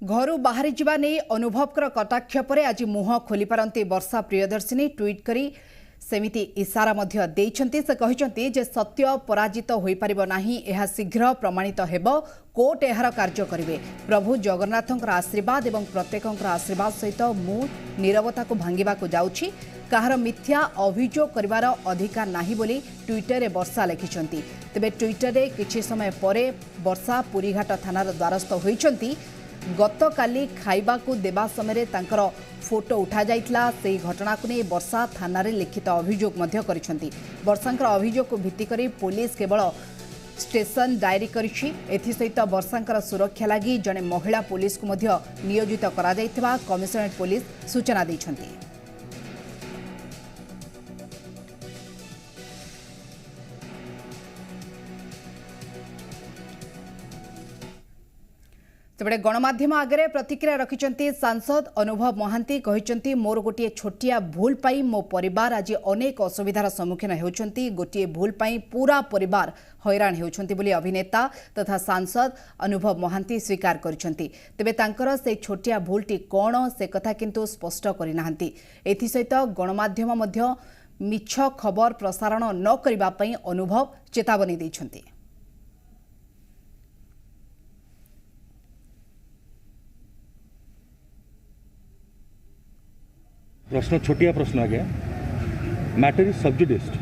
घर बाहरी जावा नहीं अनुभव कटाक्ष पर आज मुह खोली पारती वर्षा प्रियदर्शिनी ट्वीट करी सेमिति इशारा मध्य देइछन्ति। से कहिछन्ति जे सत्य पराजित होई परिबो नाही, एहा शीघ्र प्रमाणित हेबो। कोर्ट एहार कार्य करिवे। प्रभु जगन्नाथंकर आशीर्वाद एवं प्रत्येकंकर आशीर्वाद सहित मु नीरवता को भांगिबा को जाउछि। काहर मिथ्या अभियोग करिवार अधिकार नाही बोली ट्विटर रे वर्षा लिखिछन्ति। तेबे ट्विटर रे किछि समय परे वर्षा पुरीघाट थानार द्वारस्थ होइछन्ति। गतकाली खाइबा को देबा समय तांकर फोटो उठा जाइतला। से घटना को नहीं वर्षा थाना रे लिखित अभियोग मध्य करिसेंती। वर्षांकर अभियोग को भित्ति करी पुलिस केवल स्टेशन डायरी करिछि। एथि सहित वर्षांकर सुरक्षा लागि जने महिला पुलिस को मध्य नियोजित करा जाइतबा कमिशनरेट पुलिस सूचना दैछन्ती। तेबे गणमाध्यम आगे प्रतिक्रिया रखिंट सांसद अनुभव महांती। कहते मोर गोटे छोटिया भूल पाई मो परिवार आज अनेक असुविधार सम्मुखीन होती। गोटे भूल पाई पूरा परिवार हैरान होती बोली अभिनेता तथा सांसद अनुभव महांती स्वीकार करछंती। तेबे तांकर से छोटिया भूलटी कौन से कथा किंतु स्पष्ट करना। एसत गणमाध्यम मध्य मिछ खबर प्रसारण न करिबा पई अनुभव चेतावनी दैछंती। प्रश्न छोटिया प्रश्न आज्ञा मैटर इज सबजुडिस्ड।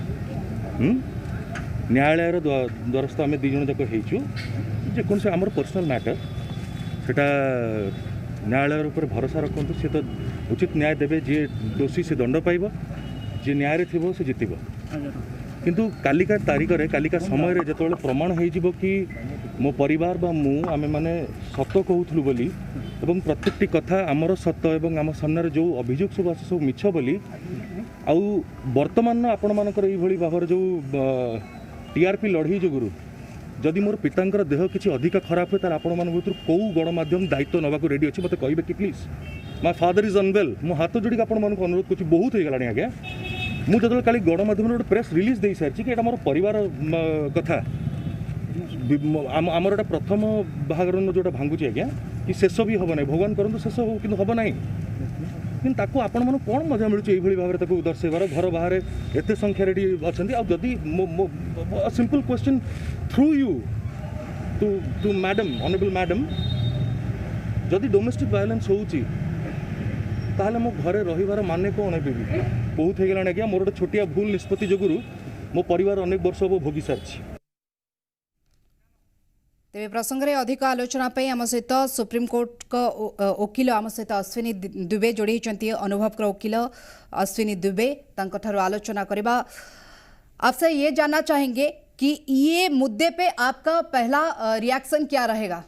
न्यायालय द्वारस्थ आम दुई जन जाक होकौन से आमर पर्सनल मैटर सेटा न्यायालय ऊपर भरोसा रखु। सी तो उचित न्याय देवे। जी दोषी से दंड पाइब, जी न्याय थी से जितब। किंतु कालिका तारीख रे कालिका समय रे जतबेले प्रमाण हो कि मो परिवार बा मु आमे माने सत कहूथलु बोली एवं प्रत्येकटी कथा आमर सत एवं आम सामने जो अभियोग सब आस सब मिछ बोली आउ वर्तमान आपण मानकर एई भली भावर जो टीआरपी लड़ई जो गुरु जदि मोर पितांकर देह किसी अधिक खराब हुए तार आपण मान भीतर कौ गणमाध्यम दायित्व नवा को रेडी अच्छे मत कहे कि please my father is unwell. मो हाथ जोड़ी आपण मान अनुरोध कर बहुत हो गलानी आज्ञा। मुझे जो काली गणमाध्यम गोटे प्रेस रिलीज दे सारी कि मोर परिवार कथा आमर एटा प्रथम बाहागर जोटा भांगुची आज्ञा कि शेष भी हम ना। भगवान करंतु शेष हो कि हम ना कि आपण मन कौन मजा मिलूँ ये भाव में दर्शेबार। घर बाहर एत संख्यार अच्छा जदि simple question through you to madam honourable madam जदि डोमेस्टिक वायलेंस होउची ताहले मो घरे रहिबार माने कौन है। बहुत हो गलानी आज्ञा। मोर गोटे छोटिया भूल निष्पत्ति जोगुरु मो परिवार अनेक वर्ष हम भोगी सारी। तेरे प्रसंग में अधिक आलोचना पे आम सहित सुप्रीम कोर्ट का वकिल आम सहित अश्विनी दुबे जोड़ी अनुभव का वकिल अश्विनी दुबे तांकठारु आलोचना करबा। आपसे ये जानना चाहेंगे कि ये मुद्दे पे आपका पहला रिएक्शन क्या रहेगा?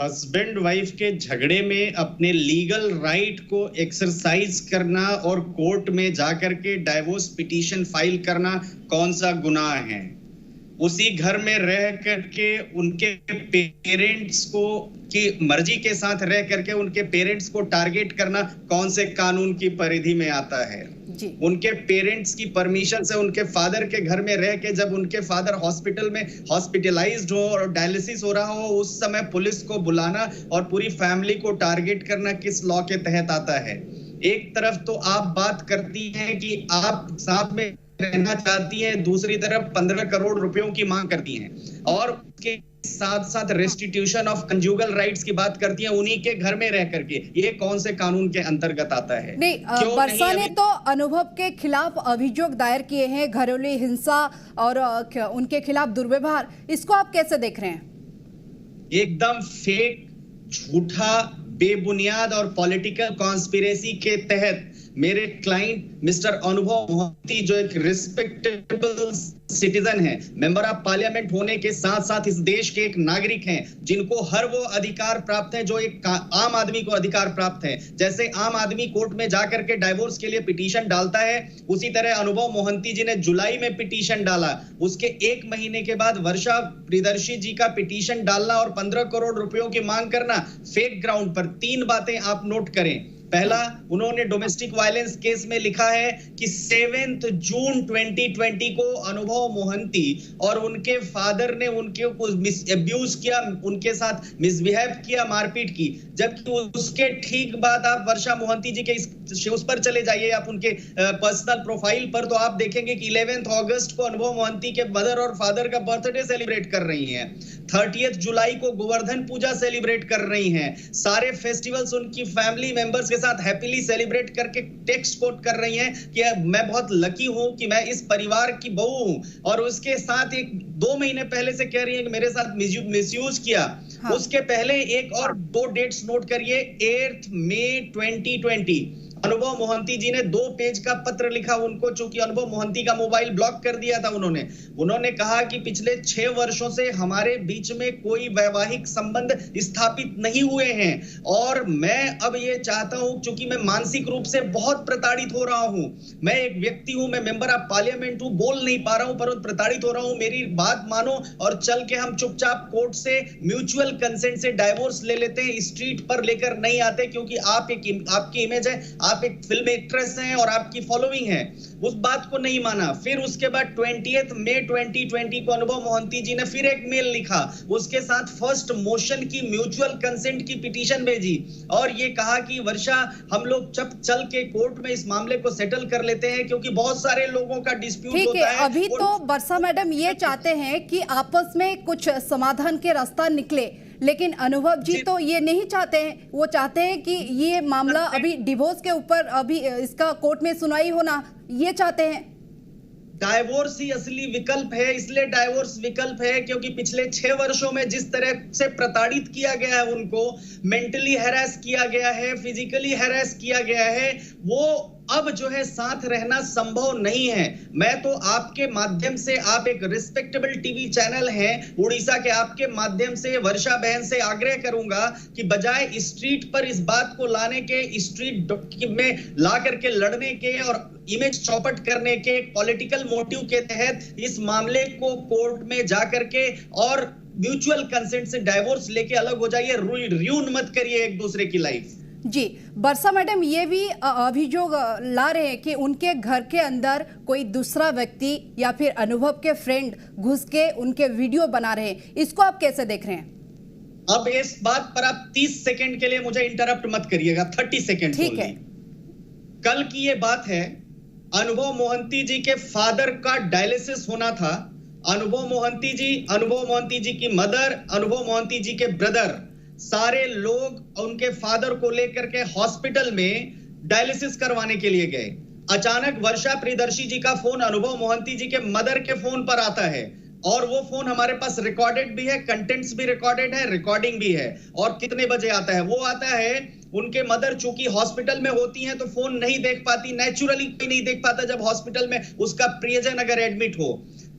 हस्बैंड वाइफ के झगड़े में अपने लीगल राइट को एक्सरसाइज करना और कोर्ट में जाकर के डाइवोर्स पिटीशन फाइल करना कौन सा गुनाह है? उसी घर में रह करके उनके पेरेंट्स को की मर्जी के साथ रह करके उनके पेरेंट्स को टारगेट करना कौन से कानून की परिधि में आता है? उनके पेरेंट्स की परमिशन से उनके फादर के घर में रह के जब उनके फादर हॉस्पिटल में हॉस्पिटलाइज्ड हो और डायलिसिस हो रहा हो उस समय पुलिस को बुलाना और पूरी फैमिली को टारगेट करना किस लॉ के तहत आता है? एक तरफ तो आप बात करती हैं कि आप साथ में रहना चाहती हैं, दूसरी तरफ 15 करोड़ रुपयों की मांग करती हैं और उसके साथ साथ रेस्टिट्यूशन ऑफ कंजुगल राइट्स की बात करती हैं उन्हीं के घर में रह करके। ये कौन से कानून के अंतर्गत आता है? नहीं, वर्षा ने तो अनुभव के खिलाफ अभियोग दायर किए हैं, घरेलू हिंसा और उनके खिलाफ दुर्व्यवहार। इसको आप कैसे देख रहे हैं? एकदम फेक, झूठा, बेबुनियाद और पॉलिटिकल कॉन्स्पिरेसी के तहत मेरे क्लाइंट मिस्टर अनुभव मोहंती जो एक रिस्पेक्टेबल सिटीजन है, मेंबर ऑफ पार्लियामेंट होने के साथ साथ इस देश के एक नागरिक हैं जिनको हर वो अधिकार प्राप्त है जो एक आम आदमी को अधिकार प्राप्त है। जैसे आम आदमी कोर्ट में जाकर के डाइवोर्स के लिए पिटीशन डालता है उसी तरह अनुभव मोहंती जी ने जुलाई में पिटीशन डाला। उसके 1 महीने के बाद वर्षा प्रियदर्शी जी का पिटीशन डालना और 15 करोड़ रुपयों की मांग करना फेक ग्राउंड पर। 3 बातें आप नोट करें। पहला, उन्होंने डोमेस्टिक वायलेंस केस में लिखा है कि 7 जून 2020 को अनुभव मोहंती और उनके फादर ने उनके अब्यूज किया, उनके साथ मिसबिहेव किया, मारपीट की। जबकि उसके ठीक बाद आप वर्षा मोहंती जी के उस पर चले जाइए, आप उनके पर्सनल प्रोफाइल पर, तो आप देखेंगे कि 11 अगस्त को अनुभव मोहंती के मदर और फादर का बर्थडे सेलिब्रेट कर रही हैं। 30 जुलाई को गोवर्धन पूजा सेलिब्रेट कर रही हैं। सारे फेस्टिवल्स उनकी फैमिली मेंबर्स के साथ हैप्पीली सेलिब्रेट करके टेक्स्ट कोट कर रही हैं कि मैं बहुत लकी हूं कि मैं इस परिवार की बहू हूं। और उसके साथ 2 महीने पहले से कह रही है कि मेरे साथ मिसयूज किया। हाँ। उसके पहले एक और 2 डेट्स नोट करिए। 8 मई 2020 अनुभव मोहंती जी ने 2 पेज का पत्र लिखा उनको, चूंकि अनुभव मोहंती का मोबाइल ब्लॉक कर दिया था उन्होंने कहा कि पिछले 6 वर्षों से हमारे बीच में कोई वैवाहिक संबंध स्थापित नहीं हुए हैं और मैं अब ये चाहता हूं, चूंकि मैं मानसिक रूप से बहुत प्रताड़ित हो रहा हूं, मैं एक व्यक्ति हूं, मैं मेंबर ऑफ पार्लियामेंट हूं, बोल नहीं पा रहा हूं, परंतु प्रताड़ित हो रहा हूं, मेरी बात मानो और चल के हम चुपचाप कोर्ट से म्यूचुअल कंसेंट से डाइवोर्स ले लेते हैं, स्ट्रीट पर लेकर नहीं आते, क्योंकि आपकी इमेज है, आप एक फिल्म एक्ट्रेस हैं और आपकी फॉलोइंग है। उस बात को नहीं माना। फिर उसके बाद 20 मई 2020 को अनुभव मोहंती जी ने फिर एक मेल लिखा, उसके साथ फर्स्ट मोशन की म्यूचुअल कंसेंट की पिटीशन भेजी और ये कहा कि वर्षा, हम लोग चल के कोर्ट में इस मामले को सेटल कर लेते हैं, क्योंकि बहुत सारे लोगों का डिस्प्यूट होता है। अभी तो वर्षा मैडम ये चाहते हैं कि आपस में कुछ समाधान के रास्ता निकले, लेकिन अनुभव जी तो ये नहीं चाहते हैं। वो चाहते हैं कि ये मामला अभी डिवोर्स के ऊपर अभी इसका कोर्ट में सुनवाई होना, ये चाहते हैं। डाइवोर्स ही असली विकल्प है, इसलिए डाइवोर्स विकल्प है क्योंकि पिछले 6 वर्षों में जिस तरह से प्रताड़ित किया गया है, उनको मेंटली हैरेस किया गया है, फिजिकली हैरेस किया गया है, वो अब जो है साथ रहना संभव नहीं है। मैं तो आपके माध्यम से, आप एक रिस्पेक्टेबल टीवी चैनल हैं उड़ीसा के, आपके माध्यम से वर्षा बहन से आग्रह करूंगा कि बजाय स्ट्रीट पर इस बात को लाने के, स्ट्रीट में ला करके लड़ने के और इमेज चौपट करने के पॉलिटिकल मोटिव के तहत इस मामले को कोर्ट में जाकर के और म्यूचुअल कंसेंट से डाइवोर्स लेके अलग हो जाइए, रूइन मत करिए एक दूसरे की लाइफ। जी, वर्षा मैडम ये भी अभियोग ला रहे हैं कि उनके घर के अंदर कोई दूसरा व्यक्ति या फिर अनुभव के फ्रेंड घुस के उनके वीडियो बना रहे हैं, इसको आप कैसे देख रहे हैं? अब इस बात पर आप 30 सेकंड के लिए मुझे इंटरप्ट मत करिएगा, 30 सेकंड। ठीक है। कल की ये बात है, अनुभव मोहंती जी के फादर का डायलिसिस होना था। अनुभव मोहंती जी की मदर, अनुभव मोहंती जी के ब्रदर, सारे लोग उनके फादर को लेकर के हॉस्पिटल में डायलिसिस करवाने के लिए गए। अचानक वर्षा प्रियदर्शी जी का फोन अनुभव मोहंती जी के मदर के फोन पर आता है और वो फोन हमारे पास रिकॉर्डेड भी है, कंटेंट्स भी रिकॉर्डेड है, रिकॉर्डिंग भी है। और कितने बजे आता है? वो आता है, उनके मदर चूंकि हॉस्पिटल में होती हैं तो फोन नहीं देख पाती, नेचुरली कोई नहीं देख पाता जब हॉस्पिटल में उसका प्रियजन अगर एडमिट हो।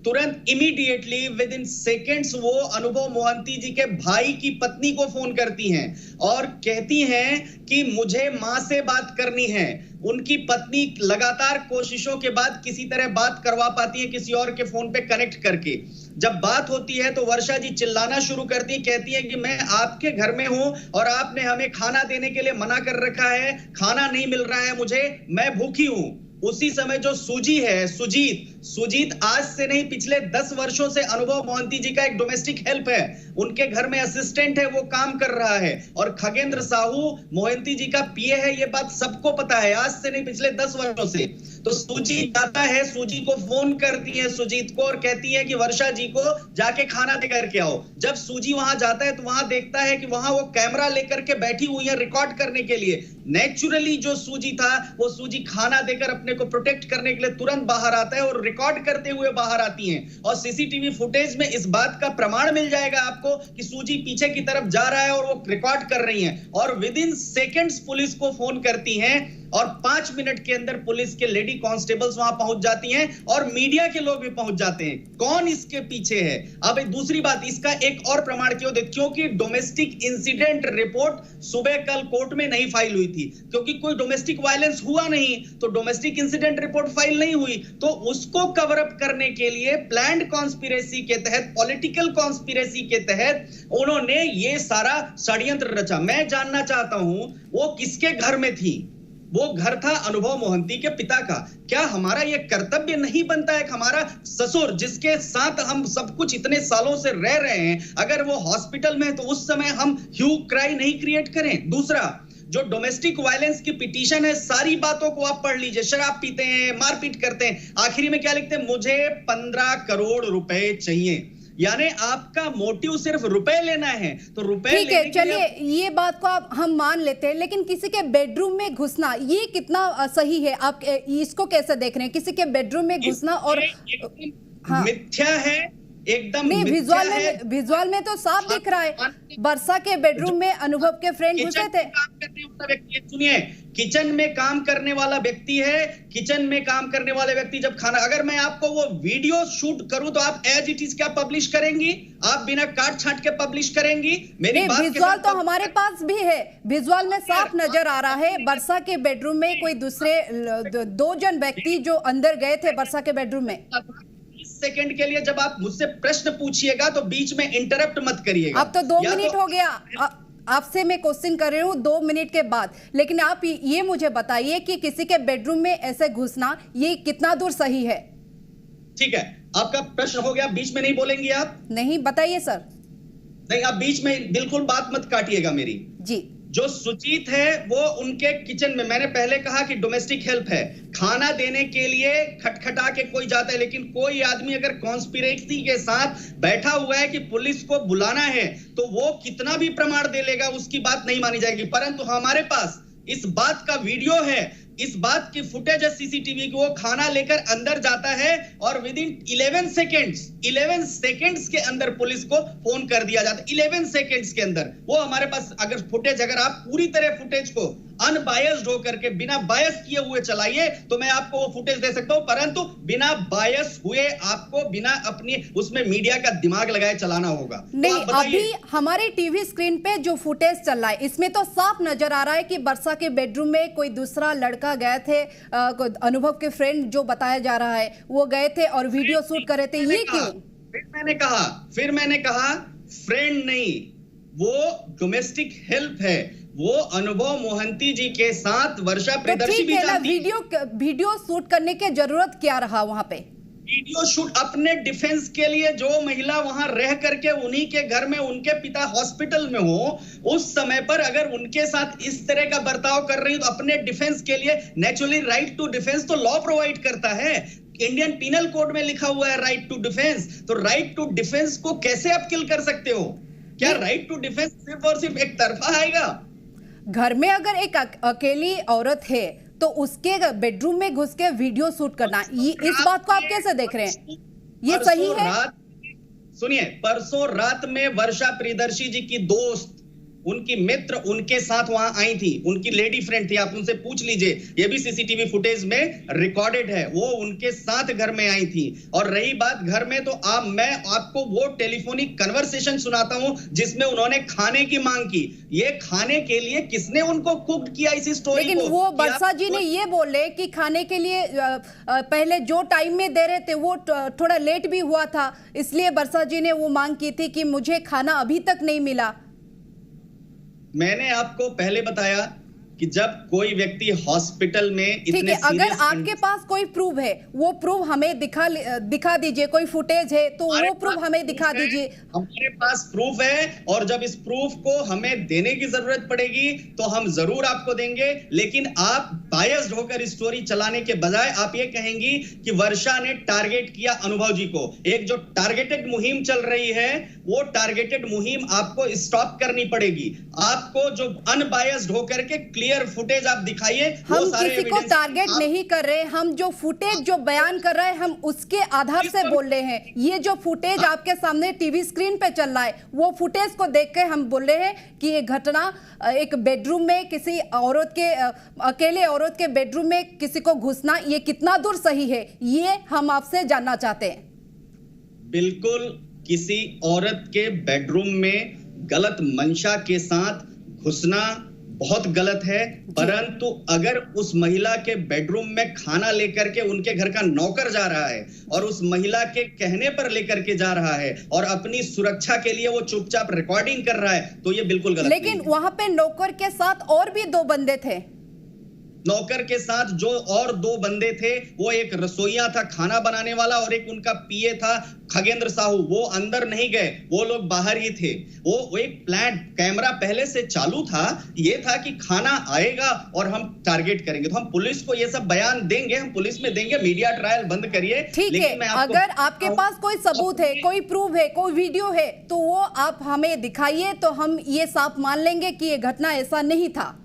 तुरंत इमीडिएटली विद इन सेकेंड्स वो अनुभव मोहंती जी के भाई की पत्नी को फोन करती हैं और कहती हैं कि मुझे मां से बात करनी है। उनकी पत्नी लगातार कोशिशों के बाद किसी तरह बात करवा पाती है किसी और के फोन पे कनेक्ट करके। जब बात होती है तो वर्षा जी चिल्लाना शुरू करती है, कहती है कि मैं आपके घर में हूं और आपने हमें खाना देने के लिए मना कर रखा है, खाना नहीं मिल रहा है मुझे, मैं भूखी हूं। उसी समय जो सूजी है, सुजीत आज से नहीं पिछले 10 वर्षों से अनुभव मोहंती जी का एक डोमेस्टिक हेल्प है, उनके घर में असिस्टेंट है, वो काम कर रहा है। और खगेंद्र साहू मोहंती जी का पीए है, ये बात सबको पता है, आज से नहीं पिछले 10 वर्षों से। तो सुजीत जाता है, सूजी को फोन करती है सुजीत को और कहती है कि वर्षा जी को जाके खाना दे करके आओ। जब सूजी वहां जाता है तो वहां देखता है कि वहां वो कैमरा लेकर के बैठी हुई है रिकॉर्ड करने के लिए। नेचुरली जो सूजी था, वो सूजी खाना देकर अपने को प्रोटेक्ट करने के लिए तुरंत बाहर आता है और रिकॉर्ड करते हुए बाहर आती हैं। और सीसीटीवी फुटेज में इस बात का प्रमाण मिल जाएगा आपको कि सूजी पीछे की तरफ जा रहा है और वो रिकॉर्ड कर रही हैं। और विद इन सेकेंड्स पुलिस को फोन करती हैं और 5 मिनट के अंदर पुलिस के लेडी कांस्टेबल्स वहां पहुंच जाती हैं और मीडिया के लोग भी पहुंच जाते हैं। कौन इसके पीछे है? अब दूसरी बात, इसका एक और प्रमाण क्यों दे, क्योंकि डोमेस्टिक इंसिडेंट रिपोर्ट सुबह कल कोर्ट में नहीं फाइल हुई थी, क्योंकि कोई डोमेस्टिक वायलेंस हुआ नहीं, तो डोमेस्टिक इंसिडेंट रिपोर्ट फाइल नहीं हुई, तो उसको कवर अप करने के लिए प्लान्ड कॉन्स्पिरेसी के तहत, पॉलिटिकल कॉन्स्पिरेसी के तहत उन्होंने ये सारा षड्यंत्र रचा। मैं जानना चाहता हूं वो किसके घर में थी? वो घर था अनुभव मोहंती के पिता का। क्या हमारा ये कर्तव्य नहीं बनता है कि हमारा ससुर, जिसके साथ हम सब कुछ इतने सालों से रह रहे हैं, अगर वो हॉस्पिटल में है तो उस समय हम ह्यू क्राई नहीं क्रिएट करें? दूसरा, जो डोमेस्टिक वायलेंस की पिटीशन है, सारी बातों को आप पढ़ लीजिए। शराब पीते हैं, मारपीट करते हैं, आखिरी में क्या लिखते हैं? मुझे 15 करोड़ रुपए चाहिए। यानी आपका मोटिव सिर्फ रुपए लेना है, तो रुपए ठीक है, चलिए ये बात को हम मान लेते हैं, लेकिन किसी के बेडरूम में घुसना ये कितना सही है? आप इसको कैसे देख रहे हैं? किसी के बेडरूम में घुसना और हाँ, मिथ्या है, एकदम नहीं। विजुअल में तो साफ दिख रहा है, वर्षा के बेडरूम में अनुभव के फ्रेंड घुसे थे। काम करने वाला व्यक्ति, सुनिए, किचन में काम करने वाला व्यक्ति है। किचन में काम करने वाले व्यक्ति जब खाना, अगर मैं आपको वो वीडियो शूट करूं तो आप एज इट इज क्या पब्लिश करेंगी? आप बिना काट छाट के पब्लिश करेंगी? मेरी बात विजुअल तो हमारे पास भी है, विजुअल में साफ नजर आ रहा है वर्षा के बेडरूम में कोई दूसरे 2 जन व्यक्ति जो अंदर गए थे वर्षा के बेडरूम में। सेकंड के लिए जब आप मुझसे प्रश्न पूछिएगा तो बीच में इंटरप्ट मत करिएगा। अब तो 2 मिनट हो गया, आपसे मैं क्वेश्चन कर रही हूँ 2 मिनट के बाद, लेकिन आप ये मुझे बताइए कि किसी के बेडरूम में ऐसे घुसना ये कितना दूर सही है? ठीक है, आपका प्रश्न हो गया, बीच में नहीं बोलेंगी आप? नहीं, बताइए सर। नहीं, आप बीच में बिल्कुल बात मत काटिएगा मेरी जी। जो सुजीत है वो उनके किचन में, मैंने पहले कहा कि डोमेस्टिक हेल्प है, खाना देने के लिए खटखटा के कोई जाता है, लेकिन कोई आदमी अगर कॉन्स्पिरेसी के साथ बैठा हुआ है कि पुलिस को बुलाना है तो वो कितना भी प्रमाण दे लेगा, उसकी बात नहीं मानी जाएगी। परंतु हमारे पास इस बात का वीडियो है, इस बात की फुटेज है सीसीटीवी की। वो खाना लेकर अंदर जाता है और विद इन 11 सेकेंड्स के अंदर पुलिस को फोन कर दिया जाता है। 11 सेकेंड्स के अंदर वो हमारे पास अगर फुटेज, अगर आप पूरी तरह फुटेज को अनबायस्ड होकर के बिना बायस किए हुए चलाइए तो मैं आपको वो फुटेज दे सकता हूं, परंतु बिना बायस हुए आपको बिना अपनी उसमें मीडिया का दिमाग लगाए चलाना होगा। नहीं, तो अभी हमारे टीवी स्क्रीन पे जो फुटेज चल रहा है इसमें तो साफ नजर आ रहा है कि वर्षा के बेडरूम में कोई दूसरा लड़का गए थे, अनुभव के फ्रेंड जो बताया जा रहा है वो गए थे और वीडियो शूट कर रहे थे। ये क्यों? फिर मैंने कहा फ्रेंड नहीं, वो डोमेस्टिक हेल्प है, वो अनुभव मोहंती जी के साथ वर्षा प्रियदर्शी भी जानती है। वीडियो शूट करने की जरूरत क्या रहा वहां पे? वीडियो शूट अपने डिफेंस के लिए, जो महिला वहां रह करके उन्हीं के घर में, उनके पिता हॉस्पिटल में हो, उस समय पर अगर उनके साथ इस तरह का बर्ताव कर रही तो अपने डिफेंस के लिए नेचुरली राइट टू डिफेंस तो लॉ प्रोवाइड करता है। इंडियन पिनल कोड में लिखा हुआ है राइट टू डिफेंस, तो राइट टू डिफेंस को कैसे आप किल कर सकते हो? क्या राइट टू डिफेंस सिर्फ और सिर्फ एक तरफा आएगा? घर में अगर एक अकेली औरत है तो उसके बेडरूम में घुस के वीडियो शूट करना, इस बात को आप कैसे देख रहे हैं? ये सही है? सुनिए, परसों रात में वर्षा प्रियदर्शी जी की दोस्त, उनकी मित्र उनके साथ वहां आई थी, उनकी लेडी फ्रेंड थी, आप उनसे पूछ लीजिए, ये भी सीसीटीवी फुटेज में रिकॉर्डेड है, वो उनके साथ घर में आई थी। और रही बात घर में, तो मैं आपको वो टेलीफोनिक कन्वर्सेशन सुनाता हूं जिसमें उन्होंने खाने की मांग की। ये खाने के लिए किसने उनको कुक किया इस स्टोरी को? लेकिन वो वर्षा जी ने ये बोले कि खाने के लिए पहले जो टाइम में दे रहे थे वो थोड़ा लेट भी हुआ था, इसलिए वर्षा जी ने वो मांग की थी कि मुझे खाना अभी तक नहीं मिला। मैंने आपको पहले बताया कि जब कोई व्यक्ति हॉस्पिटल में ठीक है, अगर आपके पास कोई प्रूफ है वो प्रूफ हमें दिखा दीजिए, कोई फुटेज है तो वो प्रूफ हमें दिखा दीजिए। हमारे पास प्रूफ है और जब इस प्रूफ को हमें देने की जरूरत पड़ेगी तो हम जरूर आपको देंगे, लेकिन आप बायस्ड होकर स्टोरी चलाने के बजाय आप ये कहेंगी कि वर्षा ने टारगेट किया अनुभव जी को। एक जो टारगेटेड मुहिम चल रही है वो टारगेटेड मुहिम आपको स्टॉप करनी पड़ेगी। आपको जो अनबायस्ड होकर के क्लियर क्लियर फुटेज आप दिखाइए। हम किसी को टारगेट नहीं कर रहे, हम जो फुटेज जो बयान कर रहे हैं हम उसके आधार से बोल रहे हैं। ये जो फुटेज आपके सामने टीवी स्क्रीन पे चल रहा है वो फुटेज को देख के हम बोल रहे हैं कि ये घटना एक बेडरूम में किसी औरत के अकेले औरत के बेडरूम में किसी को घुसना ये कितना दूर सही है, ये हम आपसे जानना चाहते हैं। बिल्कुल, किसी औरत के बेडरूम में गलत मंशा के साथ घुसना बहुत गलत है, परंतु अगर उस महिला के बेडरूम में खाना लेकर के उनके घर का नौकर जा रहा है और उस महिला के कहने पर लेकर के जा रहा है और अपनी सुरक्षा के लिए वो चुपचाप रिकॉर्डिंग कर रहा है, तो ये बिल्कुल गलत लेकिन नहीं है। वहां पे नौकर के साथ और भी 2 बंदे थे। नौकर के साथ जो और 2 बंदे थे, वो एक रसोइया था खाना बनाने वाला और एक उनका पीए था खगेंद्र साहू, वो अंदर नहीं गए, वो लोग बाहर ही थे। वो एक प्लान कैमरा पहले से चालू था, ये था कि खाना आएगा और हम टारगेट करेंगे। तो हम पुलिस को ये सब बयान देंगे, हम पुलिस में देंगे, मीडिया ट्रायल बंद करिए। ठीक है, अगर आपके पास कोई सबूत है, कोई प्रूफ है, कोई वीडियो है तो वो आप हमें दिखाइए, तो हम ये साफ मान लेंगे कि ये घटना ऐसा नहीं था।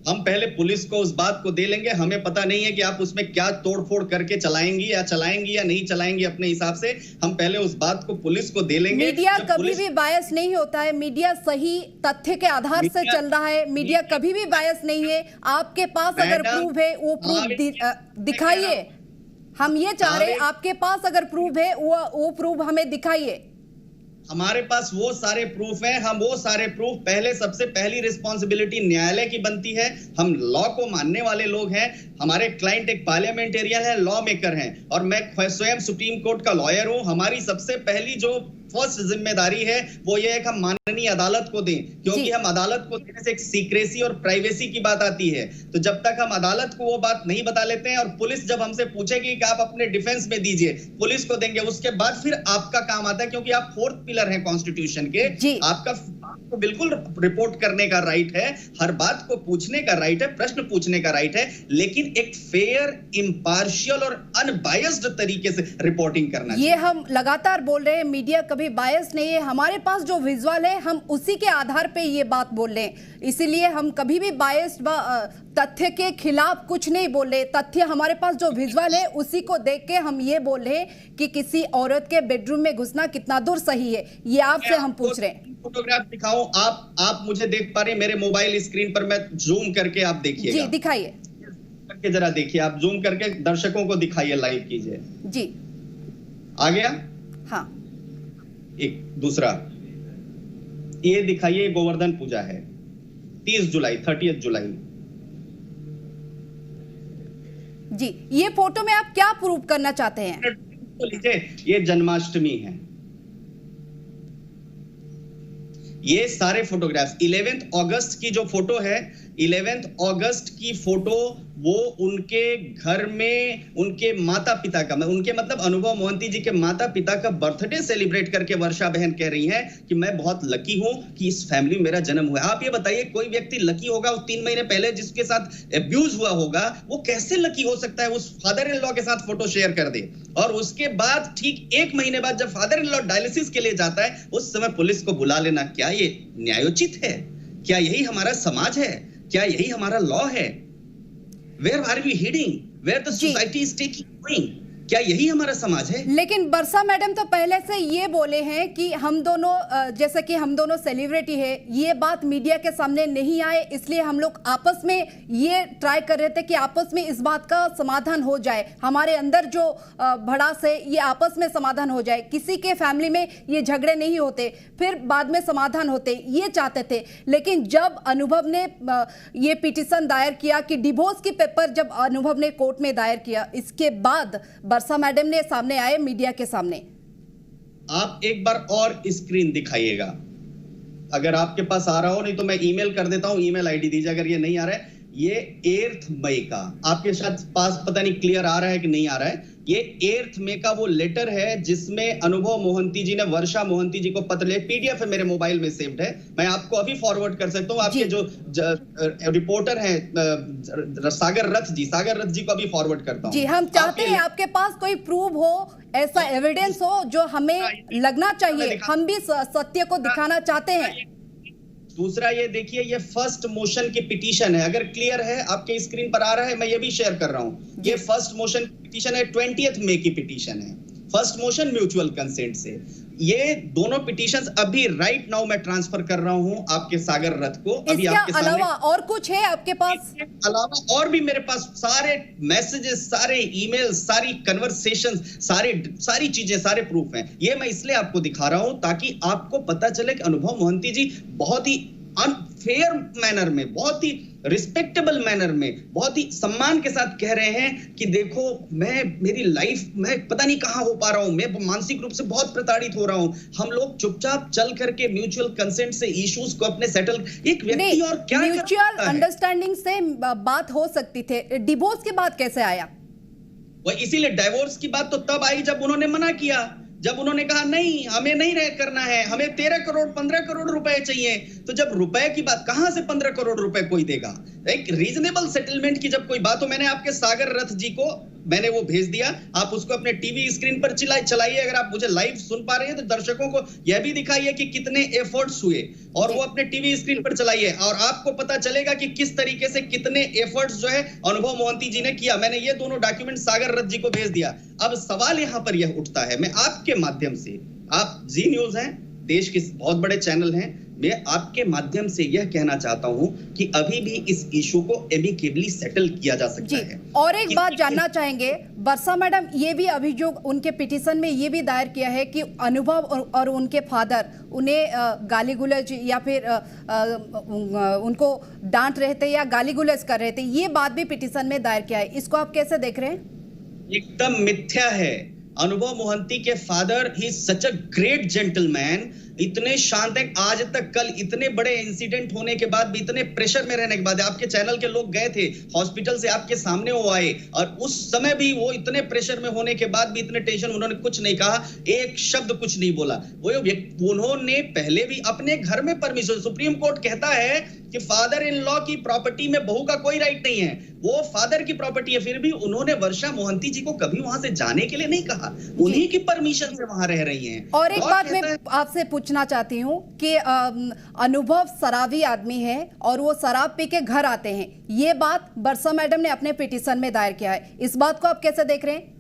हम पहले पुलिस को उस बात को दे लेंगे। हमें पता नहीं है कि आप उसमें क्या तोड़फोड़ करके चलाएंगी या नहीं चलाएंगी अपने हिसाब से। हम पहले उस बात को पुलिस को दे लेंगे। मीडिया कभी भी बायस नहीं होता है, मीडिया सही तथ्य के आधार से चल रहा है, मीडिया कभी भी बायस नहीं है। आपके पास अगर प्रूफ है वो प्रूफ दिखाइए। हम ये चाह रहे हैं आपके पास अगर प्रूफ है वो प्रूफ हमें दिखाइए। हमारे पास वो सारे प्रूफ हैं, हम वो सारे प्रूफ पहले सबसे पहली रिस्पॉन्सिबिलिटी न्यायालय की बनती है। हम लॉ को मानने वाले लोग हैं, हमारे क्लाइंट एक पार्लियामेंटेरियन है, लॉ मेकर हैं और मैं स्वयं सुप्रीम कोर्ट का लॉयर हूं। हमारी सबसे पहली जो फर्स्ट जिम्मेदारी है वो ये है कि हम माननीय अदालत को दें, क्योंकि हम अदालत को देने से एक सीक्रेसी और प्राइवेसी की बात आती है। तो जब तक हम अदालत को वो बात नहीं बता लेते हैं और पुलिस जब हमसे पूछेगी कि आप अपने डिफेंस में दीजिए, पुलिस को देंगे, उसके बाद फिर आपका काम आता है, क्योंकि आप 4th पिलर हैं कॉन्स्टिट्यूशन के। आपको बिल्कुल रिपोर्ट करने का राइट है, हर बात को पूछने का राइट है, प्रश्न पूछने का राइट है, लेकिन एक फेयर, इम्पार्शियल और अनबायस्ड तरीके से रिपोर्टिंग करना चाहिए। ये हम लगातार बोल रहे हैं, मीडिया कभी बायस नहीं है। हमारे पास जो विजुअल है हम उसी के आधार पे ये बात बोल रहे हैं, इसीलिए हम कभी भी बायस तथ्य के खिलाफ कुछ नहीं बोल रहे। तथ्य हमारे पास जो विजुअल है उसी को देख के हम ये बोल रहे हैं कि किसी औरत के बेडरूम में घुसना कितना दूर सही है, ये आपसे हम पूछ रहे हैं। फोटोग्राफ दिखाओ, आप मुझे देख पा रहे हैं मेरे मोबाइल स्क्रीन पर, मैं जूम करके आप देखिएगा। जी दिखाइए, करके जरा देखिए, आप जूम करके दर्शकों को दिखाइए, लाइव कीजिए। जी आ गया? हाँ। एक दूसरा ये दिखाइए, गोवर्धन पूजा है 30 जुलाई। जी, ये फोटो में आप क्या प्रूव करना चाहते हैं? तो लीजिए, ये जन्माष्टमी है, ये सारे फोटोग्राफ्स 11 अगस्त की जो फोटो है, 11 अगस्त की फोटो, वो उनके घर में उनके माता पिता का, उनके मतलब अनुभव मोहंती जी के माता पिता का बर्थडे सेलिब्रेट करके वर्षा बहन कह रही हैं कि मैं बहुत लकी हूं कि इस फैमिली में मेरा जन्म हुआ। आप ये बताइए, कोई व्यक्ति लकी होगा उस 3 महीने पहले जिसके साथ एब्यूज हुआ होगा, वो कैसे लकी हो सकता है? उस फादर इन लॉ के साथ फोटो शेयर कर दे और उसके बाद ठीक 1 महीने बाद जब फादर इन लॉ डायलिसिस के लिए जाता है, उस समय पुलिस को बुला लेना, क्या ये न्यायोचित है? क्या यही हमारा समाज है? क्या यही हमारा लॉ है? Where are we heading? Where the society is taking going? क्या यही हमारा समाज है? लेकिन बरसा मैडम तो पहले से ये बोले हैं कि हम दोनों जैसे कि हम दोनों सेलिब्रिटी है, ये बात मीडिया के सामने नहीं आए, इसलिए हम लोग आपस में ये ट्राई कर रहे थे कि आपस में इस बात का समाधान हो जाए, हमारे अंदर जो भड़ास है ये आपस में समाधान हो जाए, किसी के फैमिली में ये झगड़े नहीं होते, फिर बाद में समाधान होते, ये चाहते थे। लेकिन जब अनुभव ने ये पिटीशन दायर किया कि डिवोर्स की पेपर जब अनुभव ने कोर्ट में दायर किया, इसके बाद बरसा मैडम ने सामने आए मीडिया के सामने। आप एक बार और स्क्रीन दिखाइएगा, अगर आपके पास आ रहा हो, नहीं तो मैं ईमेल कर देता हूं, ईमेल आईडी दीजिए अगर ये नहीं आ रहा है। ये 8 मई का आपके साथ पास, पता नहीं क्लियर आ रहा है कि नहीं आ रहा है, ये 8 मई का वो लेटर है जिसमें अनुभव मोहंती जी ने वर्षा मोहंती जी को पत्र लिखा। पीडीएफ है मेरे मोबाइल में सेव्ड है, मैं आपको अभी फॉरवर्ड कर सकता हूँ। आपके जो रिपोर्टर हैं सागर रथ जी को अभी फॉरवर्ड करता हूँ। जी, हम चाहते हैं आपके पास कोई प्रूफ हो, ऐसा एविडेंस हो जो हमें लगना चाहिए, हम भी सत्य को दिखाना चाहते हैं। दूसरा ये देखिए, ये फर्स्ट मोशन की पिटीशन है, अगर क्लियर है आपके स्क्रीन पर आ रहा है, मैं ये भी शेयर कर रहा हूं। ये फर्स्ट मोशन की पिटीशन है, 20 मई की पिटीशन है, फर्स्ट मोशन म्यूचुअल कंसेंट से। ये दोनों पिटीशंस अभी राइट नाउ मैं ट्रांसफर कर रहा हूं आपके सागर रथ को। अभी आपके सामने अलावा और कुछ है आपके पास? अलावा और भी मेरे पास सारे मैसेजेस, सारे ईमेल, सारी कन्वर्सेशंस, सारी चीजें, सारे प्रूफ हैं। ये मैं इसलिए आपको दिखा रहा हूं ताकि आपको पता चले कि अनुभव मोहंती जी बहुत ही अनफेयर मैनर में, बहुत ही रिस्पेक्टेबल मैनर में, बहुत ही सम्मान के साथ कह रहे हैं कि देखो मेरी लाइफ में पता नहीं कहां हो पा रहा हूं, मैं मानसिक रूप से बहुत प्रताड़ित हो रहा हूं। हम लोग चुपचाप चल करके म्यूचुअल कंसेंट से इश्यूज को अपने सेटल, एक व्यक्ति और क्या म्यूचुअल अंडरस्टैंडिंग से बात हो सकती थी, डिवोर्स के बाद कैसे आया? वह इसीलिए डाइवोर्स की बात तो तब आई जब उन्होंने मना किया, जब उन्होंने कहा नहीं हमें नहीं रह करना है, हमें 13 करोड़ 15 करोड़ रुपए चाहिए। तो जब रुपए की बात, कहां से 15 करोड़ रुपए कोई देगा? एक रीजनेबल सेटलमेंट की जब कोई बात हो, मैंने आपके सागर रथ जी को मैंने वो भेज दिया, आप उसको अपने टीवी स्क्रीन पर चलाइए। अगर आप मुझे लाइव सुन पा रहे हैं तो दर्शकों को यह भी दिखाइए कि कितने एफर्ट्स हुए, और वो अपने टीवी स्क्रीन पर चलाइए और आपको पता चलेगा कि किस तरीके से कितने एफर्ट्स जो है अनुभव मोहंती जी ने किया। मैंने ये दोनों डॉक्यूमेंट सागर रथ जी को भेज दिया। अब सवाल यहां पर यह उठता है, मैं आपके माध्यम से, आप जी न्यूज हैं, देश के बहुत बड़े चैनल हैं, मैं आपके माध्यम से यह कहना चाहता हूं कि अभी भी इस इशू को एमिकेबली सेटल किया जा सकता है। और एक बात जानना चाहेंगे वर्षा मैडम, ये भी अभियोग उनके पिटीशन में ये भी दायर किया है कि अनुभव और उनके फादर उन्हें गाली गुलज या फिर उनको डांट रहे थे या गाली गुलज कर रहे थे, ये बात भी पिटीशन में दायर किया है। इसको आप कैसे देख रहे हैं? एकदम मिथ्या है। अनुभव मोहंती के father, he is such a great gentleman, इतने शांत हैं। आज तक कल इतने बड़े इंसिडेंट होने के बाद भी, इतने प्रेशर में रहने के बाद, आपके चैनल के लोग गए थे हॉस्पिटल से, आपके सामने वो आए, और उस समय भी वो इतने प्रेशर में होने के बाद भी, इतने टेंशन, उन्होंने कुछ नहीं कहा, एक शब्द कुछ नहीं बोला। उन्होंने पहले भी अपने घर में परमिशन, सुप्रीम कोर्ट कहता है कि फादर इन लॉ की प्रॉपर्टी में बहू का कोई राइट नहीं है, वो फादर की प्रॉपर्टी है, फिर भी उन्होंने वर्षा मोहंती जी को कभी वहां से जाने के लिए नहीं कहा, उन्हीं की परमिशन से वहां रह रही हैं। और एक बात मैं आपसे पूछना चाहती हूँ कि अनुभव शराबी आदमी है और वो शराब पी के घर आते हैं, ये बात वर्षा मैडम ने अपने पिटीशन में दायर किया है, इस बात को आप कैसे देख रहे हैं?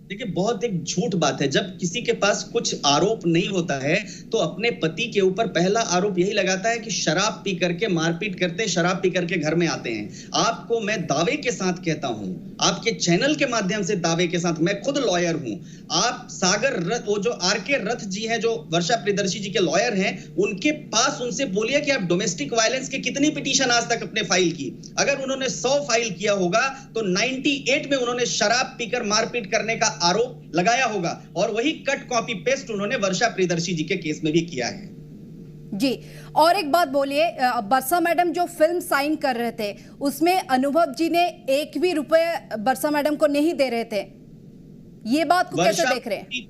देखिए, बहुत एक झूठ बात है, जब किसी के पास कुछ आरोप नहीं होता है तो अपने पति के ऊपर पहला आरोप यही लगाता है कि शराब पी करके मारपीट करते, शराब पी करके घर में आते हैं। आपको मैं दावे के साथ कहता हूं, आपके चैनल के माध्यम से दावे के साथ, मैं खुद लॉयर हूं, आप सागर रथ, वो जो आरके रथ जी हैं, जो वर्षा प्रियदर्शी जी के लॉयर हैं, उनके पास उनसे बोलिए कि आप डोमेस्टिक वायलेंस के कितनी पिटीशन आज तक अपने फाइल की। अगर उन्होंने 100 फाइल किया होगा तो 98 में उन्होंने शराब पीकर मारपीट करने का आरोप लगाया होगा, और वही कट कॉपी पेस्ट उन्होंने वर्षा प्रियदर्शी जी के केस में भी किया है। जी, और एक बात बोलिए, वर्षा मैडम जो फिल्म साइन कर रहे थे उसमें अनुभव जी ने एक भी रुपए वर्षा मैडम को नहीं दे रहे थे, ये बात को कैसे देख रहे हैं?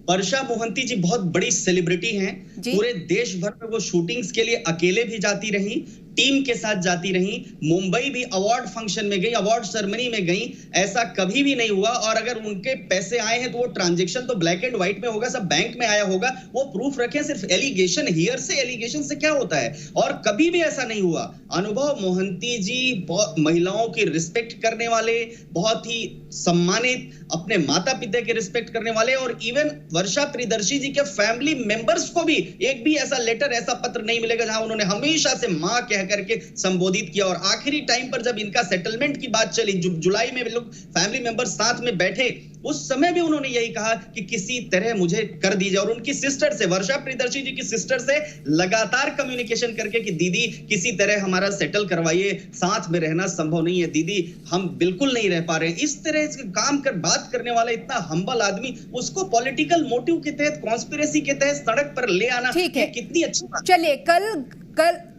वर्षा मोहंती जी बहुत बड़ी सेलिब्रिटी हैं, पूरे देश भर में वो शूटिंग्स के लिए अकेले भी जाती रही, टीम के साथ जाती रही, मुंबई भी अवार्ड फंक्शन में गई, अवार्ड सेरेमनी में गई, ऐसा कभी भी नहीं हुआ। और अगर उनके पैसे आए हैं तो वो ट्रांजैक्शन तो ब्लैक एंड व्हाइट में होगा, सब बैंक में आया होगा, वो प्रूफ रखें। सिर्फ एलिगेशन, हियर से एलिगेशन से क्या होता है? और कभी भी ऐसा नहीं हुआ। अनुभव मोहंती जी बहुत महिलाओं की रिस्पेक्ट करने वाले, बहुत ही सम्मानित, अपने माता पिता की रिस्पेक्ट करने वाले, और इवन वर्षा प्रियदर्शी जी के फैमिली मेंबर्स को भी एक भी ऐसा लेटर, ऐसा पत्र नहीं मिलेगा जहां उन्होंने हमेशा से मां कह करके संबोधित किया। और आखिरी टाइम पर जब इनका सेटलमेंट की बात चली, जुलाई में लोग फैमिली मेंबर्स साथ में बैठे, उस समय भी उन्होंने यही कहा कि किसी तरह मुझे कर दीजिए। और उनकी सिस्टर से, वर्षा प्रियदर्शी जी की सिस्टर से लगातार कम्युनिकेशन करके कि दीदी किसी तरह हमारा सेटल करवाइए, साथ में रहना संभव नहीं है दीदी, हम बिल्कुल नहीं रह पा रहे हैं। इस तरह काम कर बात करने वाला इतना हम्बल आदमी, उसको पॉलिटिकल मोटिव के तहत, कॉन्स्पिरेसी के तहत सड़क पर ले आना, ठीक है, कितनी अच्छी बात। चलिए,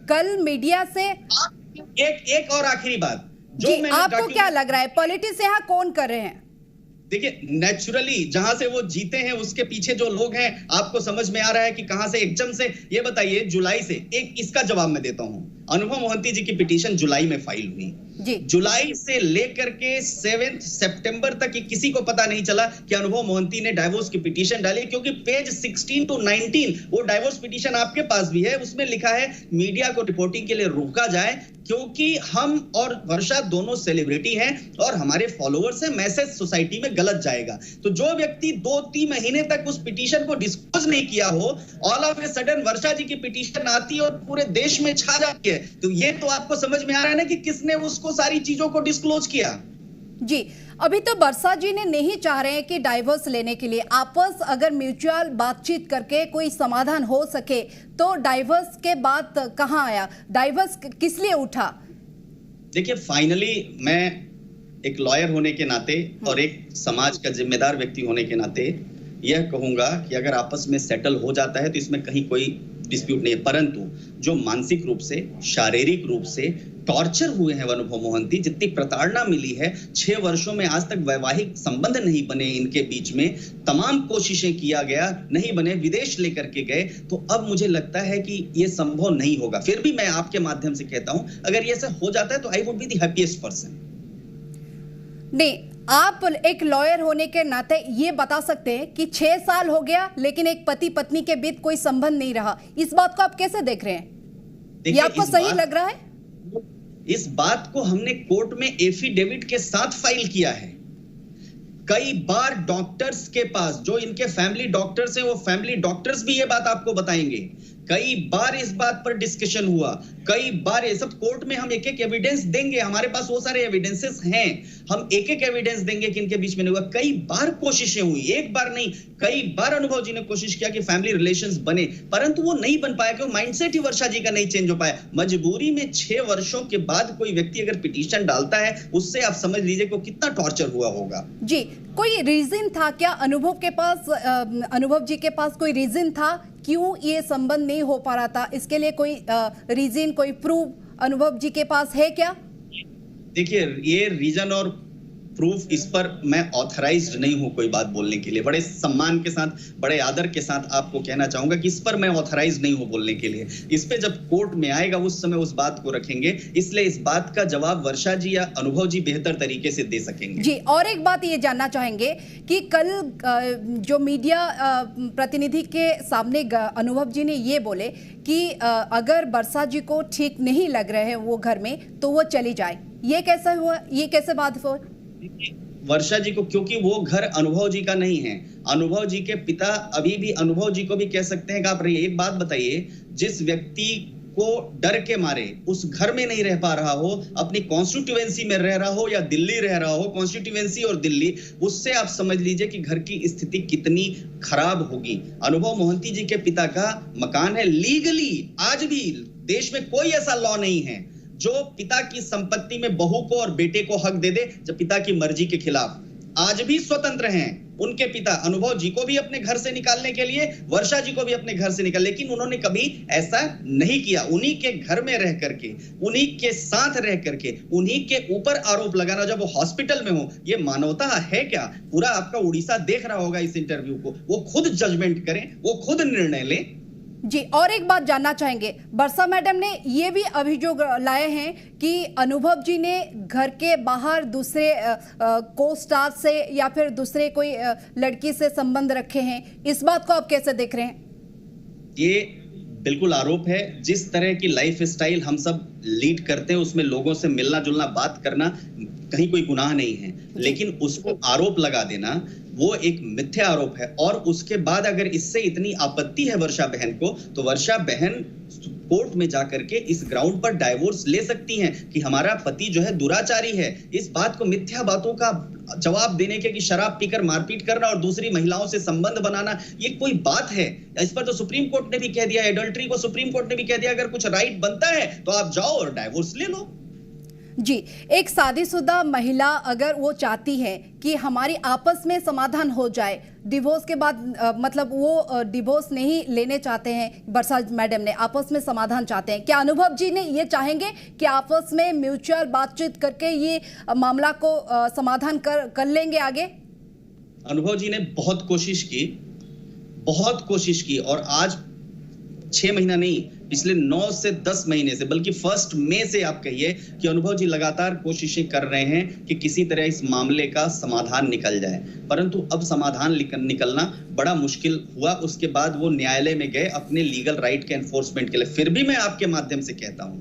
कल मीडिया से एक और आखिरी बात, जो आपको क्या लग रहा है पॉलिटिक्स यहाँ कौन कर रहे हैं? देखिए, नेचुरली जहां से वो जीते हैं उसके पीछे जो लोग हैं, आपको समझ में आ रहा है कि कहां से एकदम से। ये बताइए, जुलाई से, एक इसका जवाब मैं देता हूं, अनुभव मोहंती जी की पिटीशन जुलाई में फाइल हुई, जी। जुलाई से लेकर के 7 सितंबर तक ये किसी को पता नहीं चला कि अनुभव मोहंती ने डाइवोर्स की पिटीशन डाली, क्योंकि पेज 16 to 19 वो डाइवोर्स पिटीशन आपके पास भी है, उसमें लिखा है मीडिया को रिपोर्टिंग के लिए रोका जाए क्योंकि हम और वर्षा दोनों सेलिब्रिटी हैं और हमारे फॉलोअर्स हैं, मैसेज सोसाइटी में गलत जाएगा। तो जो व्यक्ति 2-3 महीने तक उस पिटीशन को डिस्क्लोज नहीं किया हो, ऑल ऑफ ए सडन वर्षा जी की पिटीशन आती है और पूरे देश में छा जाती है, तो ये तो आपको समझ में आ रहा है ना कि किसने उसको सारी चीजों को डिस्क्लोज किया। जी, अभी तो वर्षा जी ने नहीं चाह रहे हैं कि डाइवोर्स लेने के लिए आपस अगर म्यूचुअल बातचीत करके कोई समाधान हो सके, तो डाइवोर्स के बाद कहां आया, डाइवोर्स किस लिए उठा? देखिए, फाइनली मैं एक लॉयर होने के नाते और एक समाज का जिम्मेदार व्यक्ति होने के नाते यह कहूंगा कि अगर आपस में सेटल हो जाता है तो इसमें कहीं कोई डिस्प्यूट नहीं है, परंतु जो मानसिक रूप से, शारीरिक रूप से टॉर्चर हुए हैं अनुभव मोहंती, जितनी प्रताड़ना मिली है, 6 वर्षों में आज तक वैवाहिक संबंध नहीं बने इनके बीच में, तमाम कोशिशें किया गया, नहीं बने, विदेश लेकर के गए, तो अब मुझे लगता है कि ये संभव नहीं होगा। फिर भी मैं आपके माध्यम से कहता हूं, अगर ये सब हो जाता है तो I would be the happiest person. नहीं, आप एक लॉयर होने के नाते ये बता सकते हैं कि 6 साल हो गया लेकिन एक पति पत्नी के बीच कोई संबंध नहीं रहा, इस बात को आप कैसे देख रहे हैं? ये आपको सही लग रहा है? इस बात को हमने कोर्ट में एफिडेविट के साथ फाइल किया है। कई बार डॉक्टर्स के पास, जो इनके फैमिली डॉक्टर्स हैं, वो फैमिली डॉक्टर्स भी ये बात आपको बताएंगे। कई बार इस बात पर डिस्कशन हुआ, कई बार ये सब कोर्ट में हम एक एक एविडेंस देंगे, हमारे पास वो सारे एविडेंसेस हैं, हम एक एक एविडेंस देंगे कि इनके बीच में नहीं हुआ। कई बार कोशिशें हुई, एक बार नहीं, कई बार अनुभव जी ने कोशिश किया कि फैमिली रिलेशंस बने, परंतु वो नहीं बन पाया क्योंकि माइंडसेट ही वर्षा जी का नहीं चेंज हो पाया। मजबूरी में 6 वर्षों के बाद कोई व्यक्ति अगर पिटीशन डालता है, उससे आप समझ लीजिए कि कितना टॉर्चर हुआ होगा। जी, कोई रीजन था क्या अनुभव के पास, अनुभव जी के पास कोई रीजन था क्यों ये संबंध नहीं हो पा रहा था? इसके लिए कोई रीजन, कोई प्रूफ अनुभव जी के पास है क्या? देखिए, ये रीजन और प्रूफ, इस पर मैं ऑथराइज्ड नहीं हूं कोई बात बोलने के लिए। बड़े सम्मान के साथ, बड़े आदर के साथ आपको कहना चाहूंगा कि इस पर मैं ऑथराइज्ड नहीं हूं बोलने के लिए। इस पे जब कोर्ट में आएगा उस समय उस बात को रखेंगे, इसलिए इस बात का जवाब वर्षा जी या अनुभव जी बेहतर तरीके से दे सकेंगे। जी, और एक बात ये जानना चाहेंगे कि कल जो मीडिया प्रतिनिधि के सामने अनुभव जी ने ये बोले कि अगर वर्षा जी को ठीक नहीं लग रहे हैं वो घर में, तो वो चली जाए, ये कैसा हुआ, ये कैसे बात हुआ? वर्षा जी को, क्योंकि वो घर अनुभव जी का नहीं है, अनुभव जी के पिता अभी भी अनुभव जी को भी कह सकते हैं कि आप रहिए। एक बात बताइए, जिस व्यक्ति को डर के मारे उस घर में नहीं रह पा रहा हो, अपनी कॉन्स्टिट्यूएंसी में रह रहा हो या दिल्ली रह रहा हो, कॉन्स्टिट्यूएंसी और दिल्ली, उससे आप समझ लीजिए कि घर की स्थिति कितनी खराब होगी। अनुभव मोहंती जी के पिता का मकान है, लीगली आज भी देश में कोई ऐसा लॉ नहीं है जो पिता की संपत्ति में बहू को और बेटे को हक दे दे जब पिता की मर्जी के खिलाफ। आज भी स्वतंत्र हैं उनके पिता, अनुभव जी को भी अपने घर से निकालने के लिए, वर्षा जी को भी अपने घर से निकाल, लेकिन उन्होंने कभी ऐसा नहीं किया। उन्हीं के घर में रह करके, उन्हीं के साथ रह करके, उन्हीं के ऊपर आरोप लगाना जब वो हॉस्पिटल में हो, ये मानवता है क्या? पूरा आपका उड़ीसा देख रहा होगा इस इंटरव्यू को, वो खुद जजमेंट करें, वो खुद निर्णय लें। जी, और एक बात जानना चाहेंगे, वर्षा मैडम ने ये भी अभियोग लाए हैं कि अनुभव जी ने घर के बाहर दूसरे को स्टार से या फिर दूसरे कोई लड़की से संबंध रखे हैं, इस बात को आप कैसे देख रहे हैं? ये बिल्कुल आरोप है। जिस तरह की लाइफ स्टाइल हम सब लीड करते हैं, उसमें लोगों से मिलना जुलना, बात करना कहीं कोई गुनाह नहीं है, लेकिन उसको आरोप लगा देना वो एक मिथ्या आरोप है। और उसके बाद अगर इससे इतनी आपत्ति है वर्षा बहन को, तो वर्षा बहन कोर्ट में जाकर के इस ग्राउंड पर डाइवोर्स ले सकती हैं कि हमारा पति जो है दुराचारी है। इस बात को, मिथ्या बातों का जवाब देने के कि शराब पीकर मारपीट करना और दूसरी महिलाओं से संबंध बनाना, ये कोई बात है? इस पर तो सुप्रीम कोर्ट ने भी कह दिया, एडल्ट्री को सुप्रीम कोर्ट ने भी कह दिया, अगर कुछ राइट बनता है तो आप जाओ और डाइवोर्स ले लो। जी, एक शादीशुदा महिला अगर वो चाहती है कि हमारी आपस में समाधान हो जाए, डिवोर्स के बाद मतलब वो डिवोर्स नहीं लेने चाहते हैं, वर्षा मैडम ने आपस में समाधान चाहते हैं, क्या अनुभव जी ने ये चाहेंगे कि आपस में म्यूचुअल बातचीत करके ये मामला को समाधान कर लेंगे आगे? अनुभव जी ने बहुत कोशिश की और आज 6 महीना नहीं, पिछले 9 से 10 महीने से, बल्कि 1 मई से आप कहिए कि अनुभव जी लगातार कोशिशें कर रहे हैं कि किसी तरह इस मामले का समाधान निकल जाए, परंतु अब समाधान निकलना बड़ा मुश्किल हुआ। उसके बाद वो न्यायालय में गए अपने लीगल राइट के एनफोर्समेंट के लिए। फिर भी मैं आपके माध्यम से कहता हूं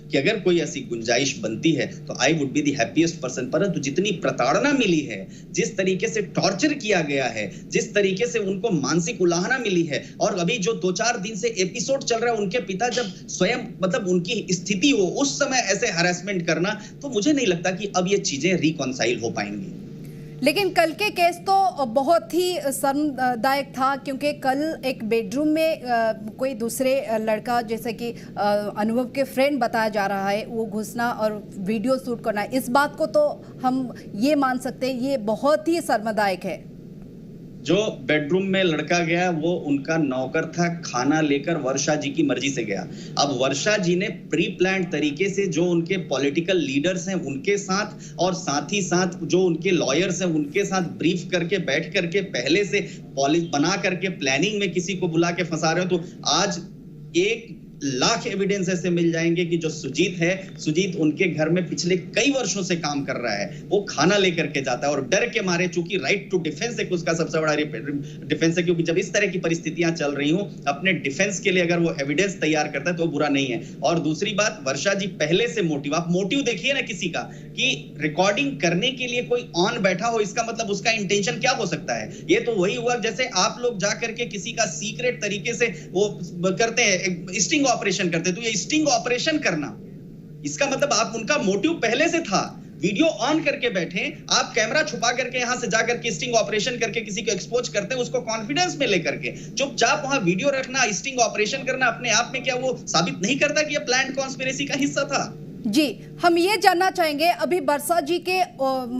कि अगर कोई ऐसी गुंजाइश बनती है तो I would be the happiest person, परंतु जितनी प्रताड़ना मिली है, जिस तरीके से टॉर्चर किया गया है, जिस तरीके से उनको मानसिक उलाहना मिली है, और अभी जो 2-4 दिन से एपिसोड चल रहा है, उनके पिता जब स्वयं मतलब उनकी स्थिति हो उस समय ऐसे हैरेसमेंट करना, तो मुझे नहीं लगता कि अब ये चीजें रिकॉन्साइल हो पाएंगी। लेकिन कल के केस तो बहुत ही शर्मदायक था, क्योंकि कल एक बेडरूम में कोई दूसरे लड़का, जैसे कि अनुभव के फ्रेंड बताया जा रहा है, वो घुसना और वीडियो शूट करना, इस बात को तो हम ये मान सकते हैं ये बहुत ही शर्मदायक है। जो बेडरूम में लड़का गया वो उनका नौकर था, खाना लेकर वर्षा जी की मर्जी से गया। अब वर्षा जी ने प्री प्लान तरीके से जो उनके पॉलिटिकल लीडर्स हैं उनके साथ, और साथ ही साथ जो उनके लॉयर्स हैं उनके साथ ब्रीफ करके बैठ करके पहले से पॉलिसी बना करके प्लानिंग में किसी को बुला के फंसा रहे हो। तो आज 1 लाख एविडेंस ऐसे मिल जाएंगे कि जो सुजीत है, सुजीत उनके घर में पिछले कई वर्षों से काम कर रहा है, वो खाना लेकर के जाता है और डर के मारे, चूंकि राइट टू डिफेंस एक उसका सबसे बड़ा डिफेंस है, क्योंकि जब इस तरह की परिस्थितियां चल रही हो अपने डिफेंस के लिए अगर वो एविडेंस तैयार करता है तो बुरा नहीं है। और दूसरी बात, वर्षा जी पहले से मोटिव, आप मोटिव देखिए ना किसी का, कि रिकॉर्डिंग करने के लिए कोई ऑन बैठा हो, इसका मतलब उसका इंटेंशन क्या हो सकता है। ये तो वही हुआ जैसे आप लोग जा करके किसी का सीक्रेट तरीके से वो करते हैं, स्टिंग ऑपरेशन करते, तो ये स्टिंग ऑपरेशन करना, इसका मतलब आप उनका मोटिव पहले से था। वीडियो ऑन करके बैठे, आप कैमरा छुपा करके यहां से जाकर के स्टिंग ऑपरेशन करके किसी को एक्सपोज करते हैं, उसको कॉन्फिडेंस में लेकर के चुपचाप वहां वीडियो रखना, स्टिंग ऑपरेशन करना, अपने आप में क्या वो साबित नहीं करता कि ये प्लान्ड कॉन्स्पिरेसी का हिस्सा था? जी, हम ये जानना चाहेंगे, अभी वर्षा जी के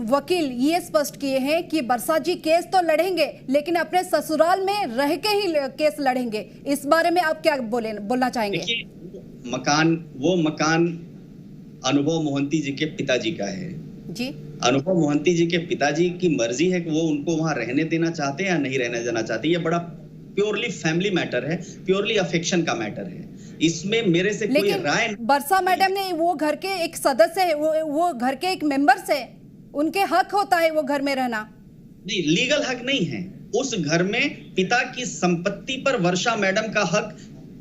वकील ये स्पष्ट किए हैं कि वर्षा जी केस तो लड़ेंगे लेकिन अपने ससुराल में रह के ही केस लड़ेंगे, इस बारे में आप क्या बोलना चाहेंगे? वो मकान अनुभव मोहंती जी के पिताजी का है जी। अनुभव मोहंती जी के पिताजी की मर्जी है कि वो उनको वहां रहने देना चाहते हैं या नहीं रहने देना चाहते। ये बड़ा प्योरली फैमिली मैटर है, प्योरली अफेक्शन का मैटर है, इसमें मेरे से कोई राय। वर्षा मैडम ने, वो घर के एक सदस्य है, वो घर के एक मेंबर से, उनके हक होता है वो घर में रहना। नहीं, लीगल हक नहीं है। उस घर में पिता की संपत्ति पर वर्षा मैडम का हक,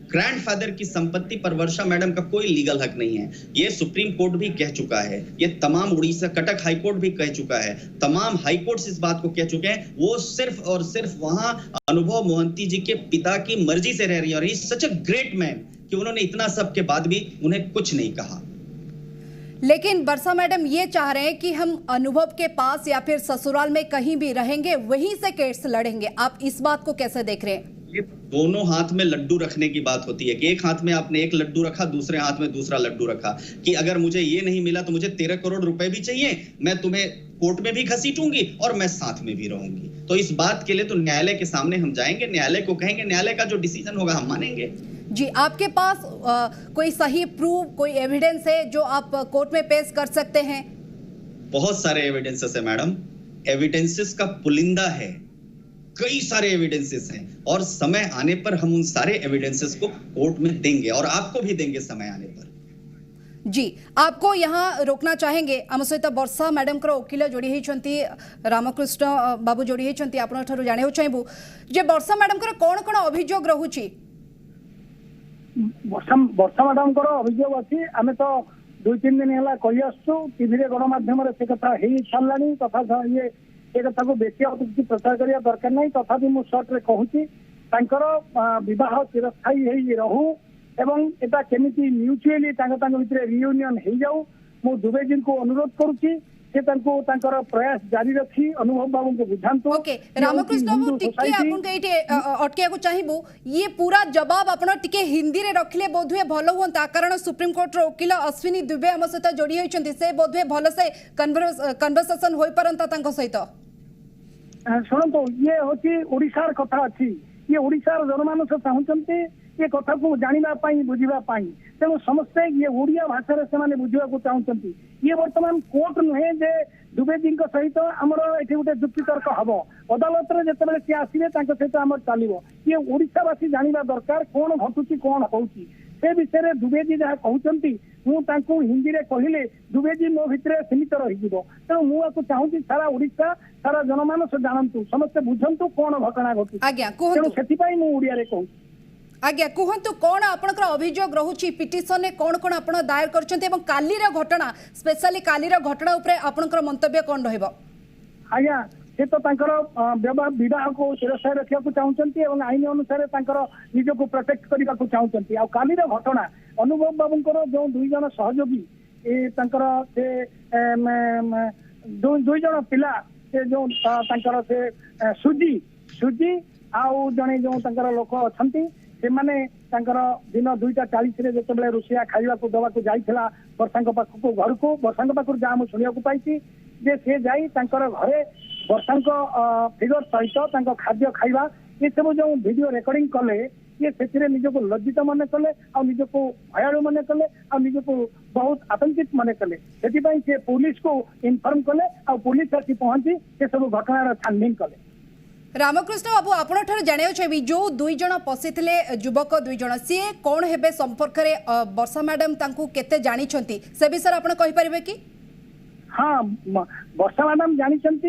ग्रैंडफादर की संपत्ति पर वर्षा मैडम का कोई लीगल हक नहीं है। ये सुप्रीम कोर्ट भी कह चुका है, ये तमाम उड़ीसा कटक हाई कोर्ट भी कह चुका है, तमाम हाई कोर्ट्स इस बात को कह चुके हैं। वो सिर्फ और सिर्फ वहां अनुभव मोहंती जी के पिता की मर्जी से रह रही है, और ही सच अ ग्रेट मैन कि उन्होंने इतना सब के बाद भी उन्हें कुछ नहीं कहा। लेकिन वर्षा मैडम ये चाह रहे हैं कि हम अनुभव के पास या फिर ससुराल में कहीं भी रहेंगे, वहीं से केस लड़ेंगे। आप इस बात को कैसे देख रहे हैं? ये दोनों हाथ में लड्डू रखने की बात होती है कि एक हाथ में आपने एक लड्डू रखा, दूसरे हाथ में दूसरा लड्डू रखा, कि अगर मुझे ये नहीं मिला तो मुझे 13 करोड़ रुपए भी चाहिए, मैं तुम्हें कोर्ट में भी घसीटूंगी और मैं साथ में भी रहूंगी। तो इस बात के लिए तो न्यायालय के सामने हम जाएंगे, न्यायालय को कहेंगे, न्यायालय का जो डिसीजन होगा हम मानेंगे। जी, आपके पास कोई सही प्रूफ, कोई एविडेंस है जो आप कोर्ट में पेश कर सकते हैं? बहुत सारे एविडेंसेस है मैडम, एविडेंसेस का पुलिंदा है, कई सारे एविडेंसेस हैं, और समय आने पर हम उन सारे एविडेंसेस को कोर्ट में देंगे और आपको भी देंगे समय आने पर। जी, आपको यहाँ रोकना चाहेंगे। आम सहित वर्षा मैडम वकील जोड़ी होती रामकृष्ण बाबू जोड़ी होती, आपन जाना चाहबू जे वर्षा मैडम कौन कौन अभियोग रहुची? वर्षा मैडम अभियोग अच्छी, आम तो 2-3 दिन है कही आसु, टीवी गणमाध्यम से कथा हो सारा, तथा ये कथा को बेसी किसी प्रचार करने दरकार नहीं। तथापि मु सर्ट्रे कहूँ बह चिरस्थायी रहू एवं एटा केमिति म्यूचुअली भितर रियूनियन हो जाऊ। मु दुबे जी को अनुरोध करुच्ची प्रयास जारी रखी अनुभव बाबू को बुझातु। ओके, रामकृष्ण बाबू टिके आपन के इटे अटकिया को चाहिबू, ये पूरा जवाब आपन टिके हिंदी रे रखले बोधुए भलो होंता, कारण सुप्रीम कोर्ट रो वकील अश्विनी दुबे हम सहित जोड़ी होइछन्ती, से बोधुए भलो से कन्वर्सेशन होई परंता तांको सहित। शुणु, ये हूँ ओडिशार कथा अच्छी, ये ओडिशार जनमानस चाहते ये कथा को जानापी बुझापी, तेणु समस्ते ये ओडिया भाषा से बुझा चाहते। ये बर्तमान कोर्ट नुहे जे दुबे जी सहित आमर ये गोटे जुक्तितर्क हम अदालत में जिते सी आसवे सहित आम चलो। ये ओडिशावासी जाना दरकार कौन घटुची कौन होची, से विषय दुबे जी जहाँ कहते मुझे हिंदी में कहले दुबे जी मो भितर सीमित रही तेणु मुझे चाहूँगी सारा ओडिशा सारा जनमानस जानतु समस्ते बुझंतु कौन घटना घटी तेणु से मुझे कहूँ आज्ञा कहतु कौन आपनकर अभियोग रहुची पिटिशन ने कौन कौन आपण दायर करछन्ते एवं कालीर घटना स्पेशली कालीर घटना उपरे आपनकर मंतव्य कौन रहइबो आज्ञा से तो विवाह को शिरसाय रखा चाहते आईन अनुसार निज को प्रोटेक्ट करने को चाहते आ कालीर घटना अनुभव बाबूंकर जो दुई जन सहयोगी दुई जन पिला से जो से सुजी सुजी आउ जड़े जो लोक अच्छा से माने दिन 2:40 जो रोषिया खाइबा दवा जाइला वर्षा पाखक घर को वर्षा पाखर जहाँ शुणा पाई जे से जाई घरे वर्षा फिगर सहित खाद्य खाइबा ये सब जो वीडियो रेकर्डिंग कले ये से निज को लज्जित मन कले आ निज को भयालु मन कले आ निज को बहुत आतंकित मन कले से पुलिस को इनफॉर्म कले आ पुलिस आसी पहुंची से सब घटनार छानबीन कले। रामकृष्ण बाबू आपन जाना चाहिए जो दुई जन पशिले युवक दुई जन सी कौन हेबे संपर्क में वर्षा मैडम तांकू केते जानी से विषय आप कहि परिबे कि हाँ वर्षा मैडम जानी सहित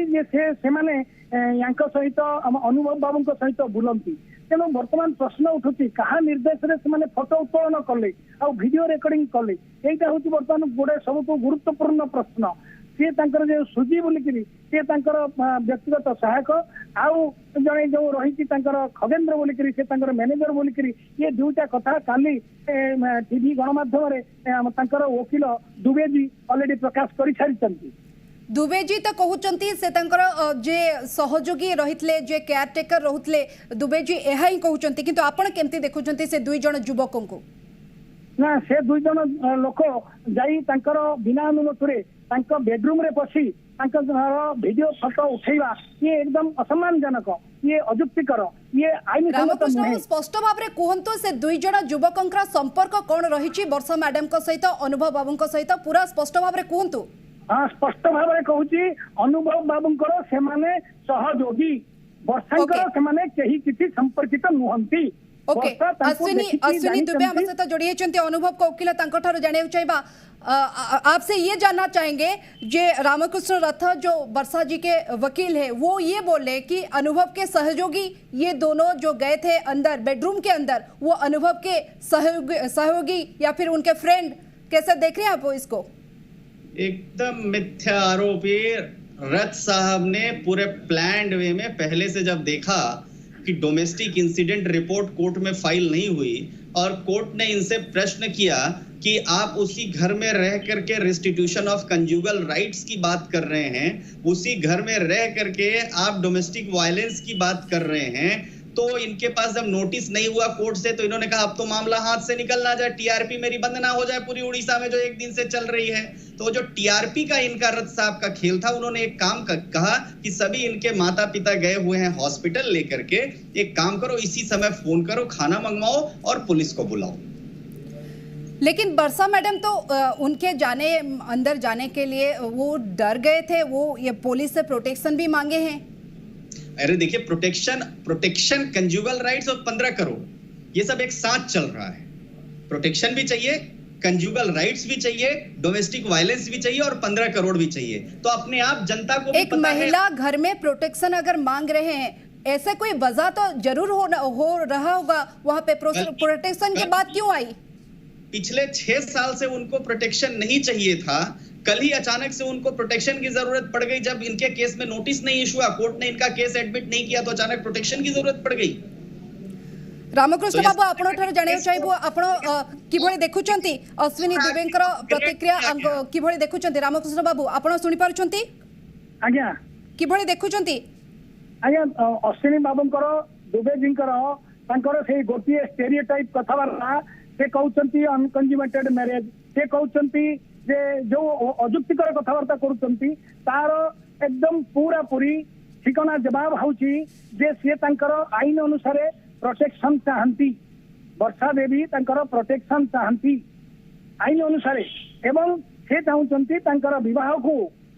अनुभव बाबू सहित बुलती तेणु बर्तमान प्रश्न उठुची कहा निर्देश से फोटो उत्तोलन कले आ वीडियो रेकर्डिंग कले यहीटा हूँ बर्तमान गोटे सब गुरुत्वपूर्ण प्रश्न सी जो सुजी बोलिकी सी व्यक्तिगत सहायक आउ जड़े जो रही खगेन्द्र बोलिकी से मैनेजर बोलिकी ये दुईटा कथा काली टीवी गणमाध्यम वकिल दुबे जी ऑलरेडी प्रकाश कर सारी दुबे जी तो कहते से जे सहयोगी रही जे केयरटेकर रोते दुबे जी यह ही कहते किंतु आपण केमती देखुंटे से दुई जन युवक को ना से दुई जन लोक जाई बिना अनुमति बेडरूम रे पशी वीडियो फोटो उठेवा ये एकदम असम्मानजनक ये अजुक्तिकर ये आईन रामकृष्ण स्पष्ट भाव में कहतु से दुई जन युवक संपर्क कौन रही वर्षा मैडम सहित अनुभव बाबू सहित पूरा स्पष्ट भाव में कहतु। हाँ स्पष्ट भाव में कहूँ अनुभव बाबूंकर से सहयोगी वर्षा किसी संपर्कित नुहंती ओके अश्विनी दुबे हम सहित जोड़ी होती अनुभव को वकील जाना चाहिए आपसे ये जानना चाहेंगे जे रामकृष्ण रथ जो वर्षा जी के वकील है वो ये बोले कि अनुभव के सहयोगी ये दोनों जो गए थे अंदर बेडरूम के अंदर वो अनुभव के सहयोगी या फिर उनके फ्रेंड कैसे देख रहे हैं आप इसको? एकदम मिथ्या आरोप रथ साहब ने पूरे प्लान्ड वे में पहले से जब देखा कि डोमेस्टिक इंसिडेंट रिपोर्ट कोर्ट में फाइल नहीं हुई और कोर्ट ने इनसे प्रश्न किया कि आप उसी घर में रह करके रेस्टिट्यूशन ऑफ कंजुगल राइट्स की बात कर रहे हैं, उसी घर में रह करके आप डोमेस्टिक वायलेंस की बात कर रहे हैं, तो इनके पास जब नोटिस नहीं हुआ कोर्ट से तो इन्होंने कहा अब तो मामला हाथ से निकल ना जाए, टीआरपी मेरी बंद ना हो जाए पूरी उड़ीसा में जो एक दिन से चल रही है। तो जो टीआरपी का इनका रथ साहब का खेल था, उन्होंने एक काम कहा कि सभी इनके माता पिता गए हुए हैं हॉस्पिटल लेकर के, एक काम करो इसी समय फोन करो, खाना मंगवाओ और पुलिस को बुलाओ। लेकिन वर्षा मैडम तो उनके अंदर जाने के लिए वो डर गए थे, वो ये पुलिस से प्रोटेक्शन भी मांगे हैं। अरे देखिए प्रोटेक्शन कंजुगल राइट्स और 15 करोड़ ये सब एक साथ चल रहा है। प्रोटेक्शन भी चाहिए, कंजुगल राइट्स भी चाहिए, डोमेस्टिक वायलेंस भी चाहिए और 15 करोड़ भी चाहिए। तो अपने आप जनता को एक महिला घर में प्रोटेक्शन अगर मांग रहे हैं, ऐसे कोई वजह तो जरूर हो रहा होगा, वहां पे प्रोटेक्शन की बात क्यों आई? पिछले 6 साल से उनको प्रोटेक्शन नहीं चाहिए था, कल ही अचानक से उनको प्रोटेक्शन की जरूरत पड़ गई। जब इनके केस में नोटिस नहीं इशू हुआ, कोर्ट ने इनका केस एडमिट नहीं किया, तो अचानक प्रोटेक्शन की जरूरत पड़ गई। रामकृष्ण बाबू आपण ठारे जानियो चाहिबो आपण किभଳି देखुचंती अश्विनी दुबेंकर प्रतिक्रिया किभଳି देखुचंती? रामकृष्ण बाबू आपण सुनि पारुचंती? आज्ञा किभଳି देखुचंती? आज्ञा अश्विनी बाबूंकर दुबे जिंकर तांकर से गोटिए स्टेरियोटाइप कथावार्ता से कहउचंती अनकंज्यूमेटेड मैरिज, से कहउचंती जे जो अजुक्तिकर कथावार्ता करूचंती तार एकदम पूरा पूरी ठिकाना जवाब होउची जे से तांकर आईन अनुसार प्रोटेक्शन चाहती, वर्षा देवी तांकर प्रोटेक्शन चाहती आईन अनुसार, एवं से चाहूचंती तांकर विवाह को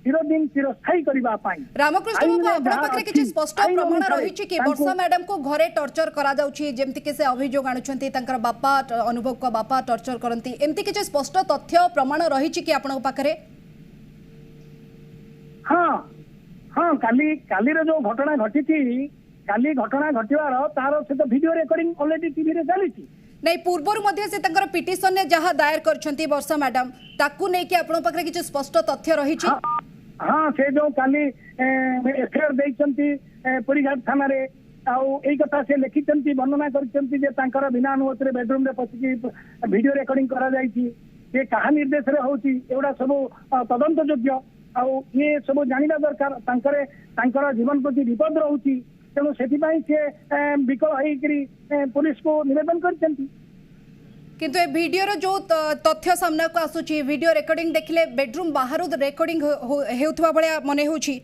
चिरदिन चिरस्थायी करबा पाई। रामकृष्ण बाबू आपन पाखरे किछि स्पष्ट प्रमाण रहिछि कि वर्षा मैडम को घरे टॉर्चर करा जाउछि, जेमति कि से अभियोग आणुछंती तांकर बापा अनुभव को बापा टॉर्चर करंती, एमति किछि स्पष्ट तथ्य प्रमाण रहिछि कि आपन पाखरे? हाँ हाँ, काली रे जो घटना घटी थी, काली घटना घटिवार तार से तो वीडियो रिकॉर्डिंग ऑलरेडी टीवी रे चली थी। नहीं पूर्वर मध्य से तंकर पिटिशन ने जहां दायर करछंती वर्षा मैडम ताकू नै कि आपन पाखरे किछि स्पष्ट तथ्य रहिछि? हाँ, से जो काली एफआईआर देइछंती पुरीघाट थाना रे, आउ एई कथा से लिखिछंती, वर्णना करछंती जे तांकर बिना अनुमति रे बेडरूम रे पसिकी वीडियो रिकॉर्डिंग करा जाईछि, ये कहा निर्देश रे होउछि, एवडा सब तदंत योग्य। आउ ये सब जानिबा दरकार, तांकर जीवन प्रति विपद रहउछि, तेणु से विकल होकर पुलिस को निवेदन करछंती। किंतु ए वीडियो रो जो तथ्य सामना को आसुची, वीडियो रिकॉर्डिंग देखले बेडरूम बाहर रेकॉर्डिंग हेउथवा भलिया मने होउची।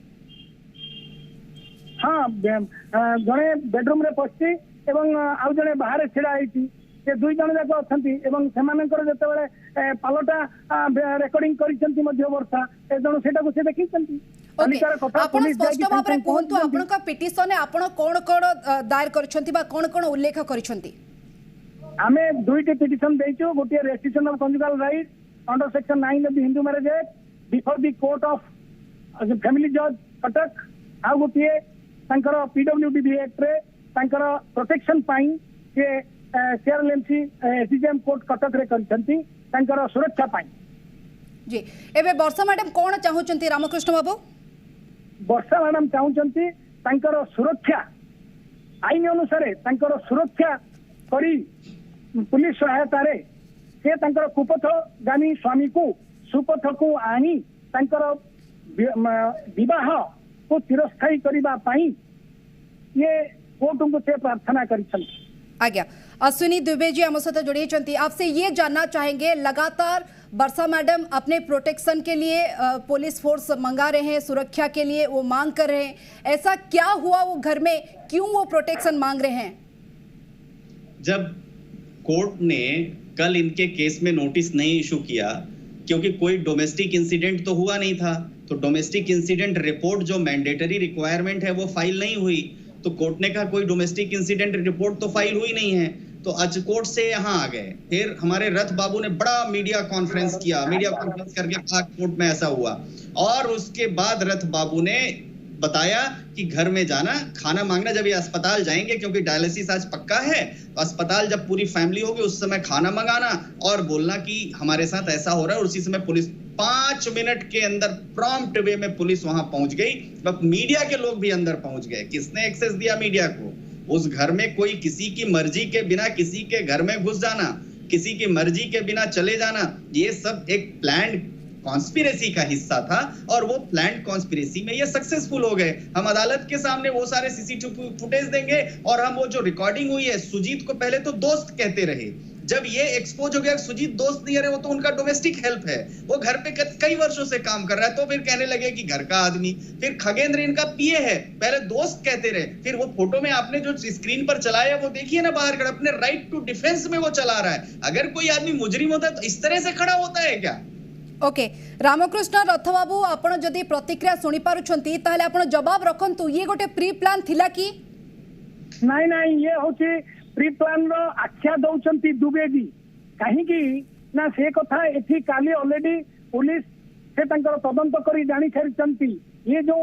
हाँ, जने बेडरूम रे पछी एवं आउ जने बाहर छिड़ा आईची, से दुई जन जाक अछंती एवं सेमानकर जतेबेले पालटा रेकॉर्डिंग करिसंती मध्य वर्षा ए जण सेटा को से देखिसंती। आपण स्पष्ट भाव रे कहंतु आपण का पिटिशन ने आपण कोन कोन दायर करछंती बा कोन कोन उल्लेख करछंती? आमे दुईटी पिटिशन देइछु, गोटे restriction of conjugal right under section 9 of the Hindu marriage act before the court of family जज कटक, आ गोटे तांकर पीडब्ल्यूडी एक्ट रे तांकर प्रोटेक्शन पाई के सीआरएलएमसी एसडीएम कोर्ट कटक रे करछंती तांकर सुरक्षा पाई। जी एबे वर्षा मैडम कोन चाहुचंती रामकृष्ण बाबू? वर्षा मैडम चाहुचंती तांकर सुरक्षा, आईन अनुसार तांकर सुरक्षा करी पुलिस सहायता रे से तांकर कुपथगामी स्वामी को सुपथ को आनी तांकर विवाह को चिरस्थायी करबा पाई ये कोर्ट को से प्रार्थना करिसंती। आज्ञा अश्विनी दुबे जी हम साथ जुड़ी चंती, आपसे ये जानना चाहेंगे, लगातार वर्षा मैडम अपने प्रोटेक्शन के लिए पुलिस फोर्स मंगा रहे हैं, सुरक्षा के लिए वो मांग कर रहे हैं, ऐसा क्या हुआ वो घर में, क्यों वो प्रोटेक्शन मांग रहे हैं? जब कोर्ट ने कल इनके केस में नोटिस नहीं इशू किया, क्योंकि कोई डोमेस्टिक इंसिडेंट तो हुआ नहीं था, तो डोमेस्टिक इंसिडेंट रिपोर्ट जो मैंडेटरी रिक्वायरमेंट है वो फाइल नहीं हुई, तो कोर्ट ने कहा कोई डोमेस्टिक इंसिडेंट रिपोर्ट तो फाइल हुई नहीं है, तो आज कोर्ट से यहाँ आ गए। फिर हमारे रथ बाबू ने बड़ा मीडिया कॉन्फ्रेंस किया, मीडिया कॉन्फ्रेंस करके कहा कोर्ट में ऐसा हुआ, और उसके बाद रथ बाबू ने बताया कि घर में जाना, खाना मांगना, जब ये अस्पताल जाएंगे, क्योंकि डायलिसिस आज पक्का है, तो अस्पताल जब पूरी फैमिली होगी उस समय खाना मंगाना और बोलना कि हमारे साथ ऐसा हो रहा है। और उसी समय पुलिस 5 मिनट के अंदर प्रॉम्प्ट वे में पुलिस वहां पहुंच गई, अब मीडिया के लोग भी अंदर पहुंच गए। किसने एक्सेस दिया मीडिया को? उस घर में कोई किसी की मर्जी के बिना किसी के घर में घुस जाना, किसी की मर्जी के बिना चले जाना, ये सब एक प्लान्ड कॉन्स्पिरेसी का हिस्सा था, और वो प्लान्ड कॉन्स्पिरेसी में ये सक्सेसफुल हो गए। हम अदालत के सामने वो सारे सीसीटीवी फुटेज देंगे, और हम वो जो रिकॉर्डिंग हुई है, सुजीत को पहले तो दोस्त कहते रहे, जब ये एक्सपोज हो गया सुजीत दोस्त नहीं है, वो तो उनका डोमेस्टिक हेल्प है, वो घर पे कई वर्षों से काम कर रहा है, तो फिर कहने लगे कि घर का आदमी। फिर खगेंद्र इनका पीए है, पहले दोस्त कहते रहे, फिर वो फोटो में आपने जो स्क्रीन पर चलाया वो देखिए ना, बाहर खड़ा अपने राइट टू डिफेंस में वो चला रहा है। अगर कोई आदमी मुजरिम होता है तो इस तरह से खड़ा होता है क्या? ओके रामकृष्ण रथ बाबू, आपण जदि प्रतिक्रिया सुनी पारुछंती ताहले आपण जवाब रखंतु, ये गोटे प्री प्लान थिला कि नहीं? नहीं, ये होची प्री प्लान रो आख्या दउचंती दुबे जी, काहे कि ना से कथा एथि काली ऑलरेडी पुलिस से तंकर तदंत करी जानी छरिचंती, ये जो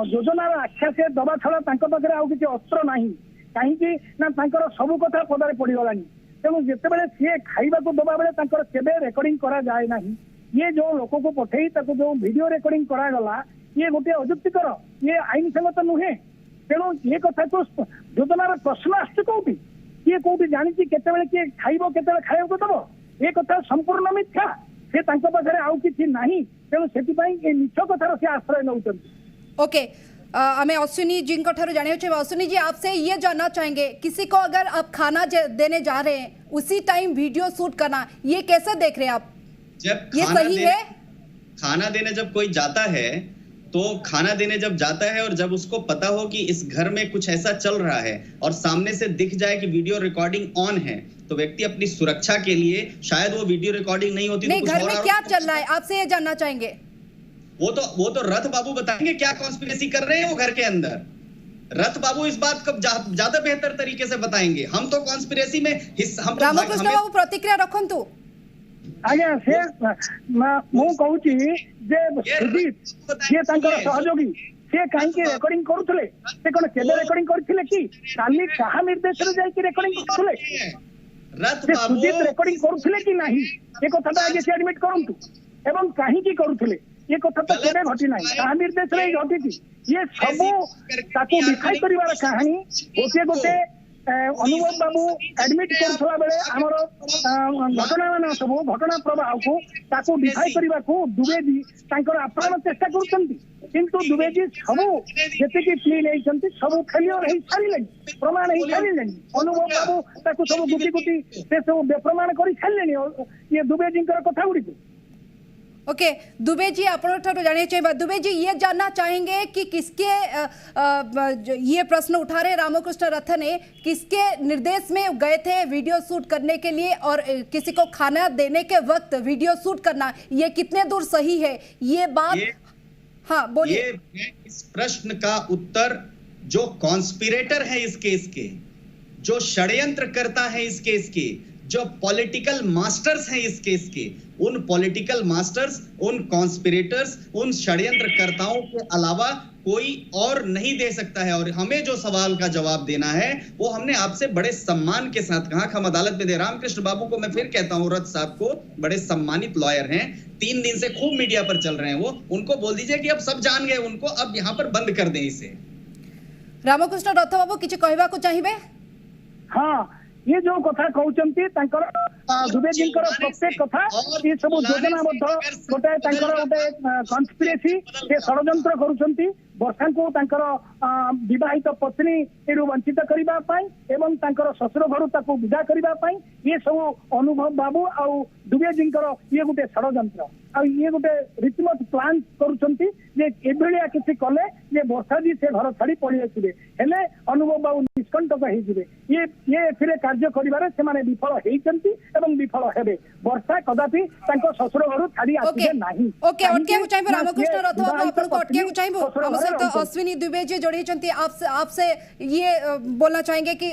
योजना रो आख्या से दबा छड़ा तंक पाखरे आ किछि अस्त्र नाही, काहे कि ना तंकर सब कथा पदारे पड़ी गलानी। तेणु जेतेबेले से खाइबा को दबा बेले तंकर केबे रेकॉर्डिंग करा जाय नाही, ये जो लोक को पठेई ताको जो वीडियो रेकॉर्डिंग करा गला, ये गोटे अजुक्तिकर, ये आईन सम्मत नुहे। तेणु ये कथा को योजनार प्रश्न आसছে कोठी, ये कोठी जानिछि केतेबेले के खाइबो केतेबेले खाइबो को दबो, ये कथा संपूर्ण मिथ्या, से तांको पाखरे आउ किछि नाही। तेणु सेति पई ए मिछ कथार से आश्रय नउचंती। ओके हमें अश्विनी जी को ठारो जानियो चाहिए। अश्विनी जी, आपसे ये जानना चाहेंगे, किसी को अगर आप खाना देने जा रहे हैं उसी टाइम वीडियो शूट करना, ये कैसे देख रहे हैं आप? जब ये सही है? खाना देने जब कोई जाता है, तो खाना देने जब जाता है और जब उसको पता हो कि इस घर में कुछ ऐसा चल रहा है और सामने से दिख जाए कि वीडियो रिकॉर्डिंग ऑन है, तो व्यक्ति अपनी सुरक्षा के लिए, शायद वो वीडियो रिकॉर्डिंग नहीं होती नहीं, तो घर में क्या चल रहा है आपसे ये जानना चाहेंगे। वो तो रथ बाबू बताएंगे क्या कॉन्स्पिरेसी कर रहे हैं वो घर के अंदर। रथ बाबू इस बात को ज्यादा बेहतर तरीके से बताएंगे। हम तो कॉन्स्पिरेसी में हिस्सा रामकृष्ण बाबू प्रतिक्रिया रखंतु। आज्ञा से मु कहूची जे सुदीप जे तांकर सहयोगी से काहे रेकॉर्डिंग करूथले से कोन केबे रेकॉर्डिंग करथिले कि काली कहा निर्देश रे जाई कि रेकॉर्डिंग करथले रथ से बाबू सुदीप रेकॉर्डिंग करूथले कि नाही ए कथाटा आगे से एडमिट करंतु एवं काहे की करूथले ये कथा तो केबे घटी नाही कहा निर्देश रे घटी ये सब ताको डिफाई करिवार कहानी गोटे गोटे अनुभव बाबू एडमिट करथला बेले हमर घटना मान सब घटना प्रवाह को ताको डिफाई करबा को दुबे जी तांकर आप्राण चेष्टा करछंती किंतु दुबे जी सब जते कि प्ली नै छंती सब फेलियर हे छालिले प्रमाण हे छालिले अनुभव बाबू ताको सब गुटी गुटी से सब बेप्रमाण करि छालिले ये दुबे जींकर कथा गुडी ओके दुबे जी आप जाने चाहिए दुबे जी ये जानना चाहेंगे कि किसके ये प्रश्न उठा रहे रामकृष्ण रथ ने किसके निर्देश में गए थे वीडियो शूट करने के लिए और किसी को खाना देने के वक्त वीडियो शूट करना ये कितने दूर सही है ये बात हाँ बोलिए। इस प्रश्न का उत्तर जो कॉन्स्पिरेटर है इस केस के, जो षड्यंत्र करता है इस केस के, जो पॉलिटिकल मास्टर्स हैं इस केस के, उन पॉलिटिकल मास्टर्स, उन कॉन्स्पिरेटर्स, उन षड्यंत्रकर्ताओं के अलावा कोई और नहीं दे सकता है। और हमें जो सवाल का जवाब देना है वो हमने आपसे बड़े सम्मान के साथ कहा, हम अदालत में दे। रामकृष्ण बाबू को मैं फिर कहता हूं, रथ साहब को, बड़े सम्मानित लॉयर हैं, 3 दिन से खूब मीडिया पर चल रहे हैं वो, उनको बोल दीजिए कि अब सब जान गए उनको, अब यहाँ पर बंद कर दें इसे। रामकृष्ण रथ बाबू किसी कहबा को चाहिए? हाँ ये जो कथा कहउचंती तांकर दुबे जिंकर प्रत्येक कथा ये सब योजनाबद्ध गोटे तांकर गोटे कॉन्स्पिरेसी से षड्यंत्र करूचंती वर्षा को तांकर विवाहित पत्नी एरु वंचित करिबा पाई एवं तांकर ससुर घर ताको विदा करिबा पाई ये सब अनुभव बाबू आ दुबे जिंकर ये गोटे षड्यंत्र आ ये गोटे रीतिमत प्लान करूचंती जे एभलिया किछि कले जे वर्षा जी से घर छाड़ी पळि आसीबे हेले अनुभव बाबू निष्कंटक हेइ जिवे ये फिरे कार्य करिबारे से माने विफल हेइचंती एवं विफल हेबे। वर्षा कदापि तांको ससुर घर छाड़ी आसीबे नाही। ओके अटके चाहिए रामकृष्ण रथ बाबू आपन को अटके चाहिए हम सहित अश्विनी दुबे जी जोड़ी चंती आपसे ये बोलना चाहेंगे कि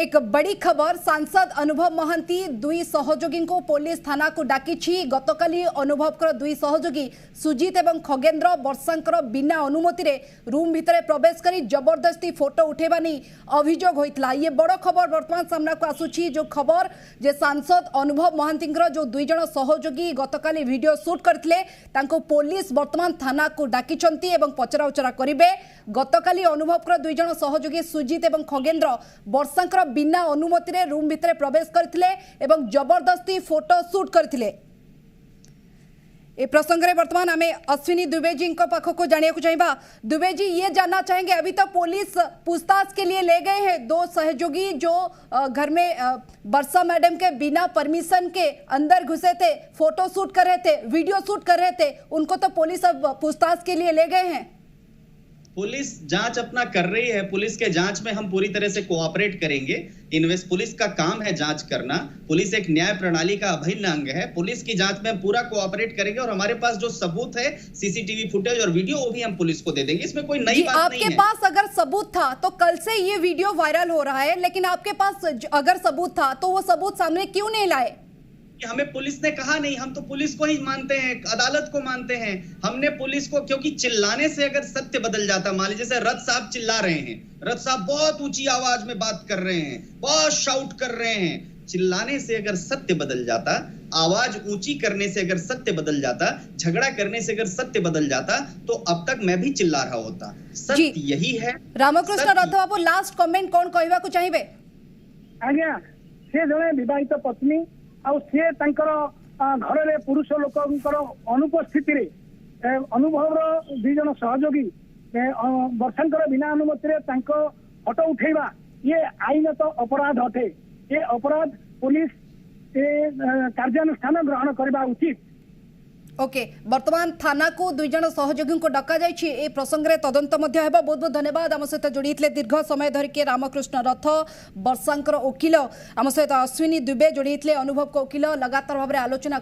एक बड़ी खबर सांसद अनुभव महांती 2 सहयोगी को पुलिस थाना को डाकी गतकाली अनुभव कर 2 सहयोगी सुजीत एवं खगेन्द्र वर्षांकर बिना अनुमति रे रूम भितर प्रवेश करी जबरदस्ती फोटो उठेबा नहीं अभियोग होइतला। ये बड़ खबर वर्तमान सामना को आसुची जो खबर जे सांसद अनुभव महांती जो 2 जन सहयोगी गतकाली वीडियो शूट करथिले तांको पुलिस वर्तमान थाना को डाकी एवं पचरा उचरा करिवे। गतकाली अनुभव कर 2 जन सहयोगी सुजीत एवं खगेन्द्र वर्षांकर बिना अनुमति रे रूम भितर प्रवेश करथिले एवं जबरदस्ती फोटो शूट करथिले। ए प्रसंग में वर्तमान आम अश्विनी दुबे जी पाख को जानिया चाहिए। दुबे जी ये जानना चाहेंगे अभी तो पुलिस पूछताछ के लिए ले गए हैं 2 सहयोगी जो घर में वर्षा मैडम के बिना परमिशन के अंदर घुसे थे, फोटो शूट कर रहे थे, वीडियो शूट कर रहे थे, उनको तो पुलिस अब पूछताछ के लिए ले गए हैं। पुलिस जांच अपना कर रही है, पुलिस के जांच में हम पूरी तरह से कोऑपरेट करेंगे। पुलिस का काम है जांच करना, पुलिस एक न्याय प्रणाली का अभिन्न अंग है। पुलिस की जांच में हम पूरा कोऑपरेट करेंगे और हमारे पास जो सबूत है सीसीटीवी फुटेज और वीडियो वो भी हम पुलिस को दे देंगे। इसमें कोई नई बात नहीं है। आपके पास अगर सबूत था तो कल से ये वीडियो वायरल हो रहा है, लेकिन आपके पास अगर सबूत था तो वो सबूत सामने क्यों नहीं लाए? हमें पुलिस ने कहा नहीं, हम तो पुलिस को ही मानते हैं, अदालत को मानते हैं। हमने पुलिस को, क्योंकि चिल्लाने से अगर सत्य बदल जाता, मान लीजिए जैसे रथ साहब चिल्ला रहे हैं, रथ साहब बहुत ऊंची आवाज में बात कर रहे हैं, बहुत शाउट कर रहे हैं, चिल्लाने से अगर सत्य बदल जाता, आवाज ऊंची करने से अगर सत्य बदल जाता, झगड़ा करने से अगर सत्य बदल जाता, तो अब तक मैं भी चिल्ला रहा होता। सत्य यही है। रामकृष्ण रथ बाबू लास्ट कमेंट कौन कहबा को चाहिए? आज्ञा से जने विवाहित पत्नी आ से तांकर घर में पुरुष लोकंकर अनुपस्थिति रे अनुभव 2 जन सहयोगी वर्षांकर बिना अनुमति रे तांको फोटो उठेबा ये आईनत अपराध अटे। ये अपराध पुलिस कार्यानुष्ठान ग्रहण करबा उचित। ओके वर्तमान थाना को 2 जन सहयोगी को डका जाइए। ए प्रसंग में तदंत बहुत बहुत धन्यवाद। आम सहित जोड़ी दीर्घ समय धरिके रामकृष्ण रथ वर्षांकर वकिल, आम सहित अश्विनी दुबे जोड़ी अनुभव को वकिल, लगातार भाव में आलोचना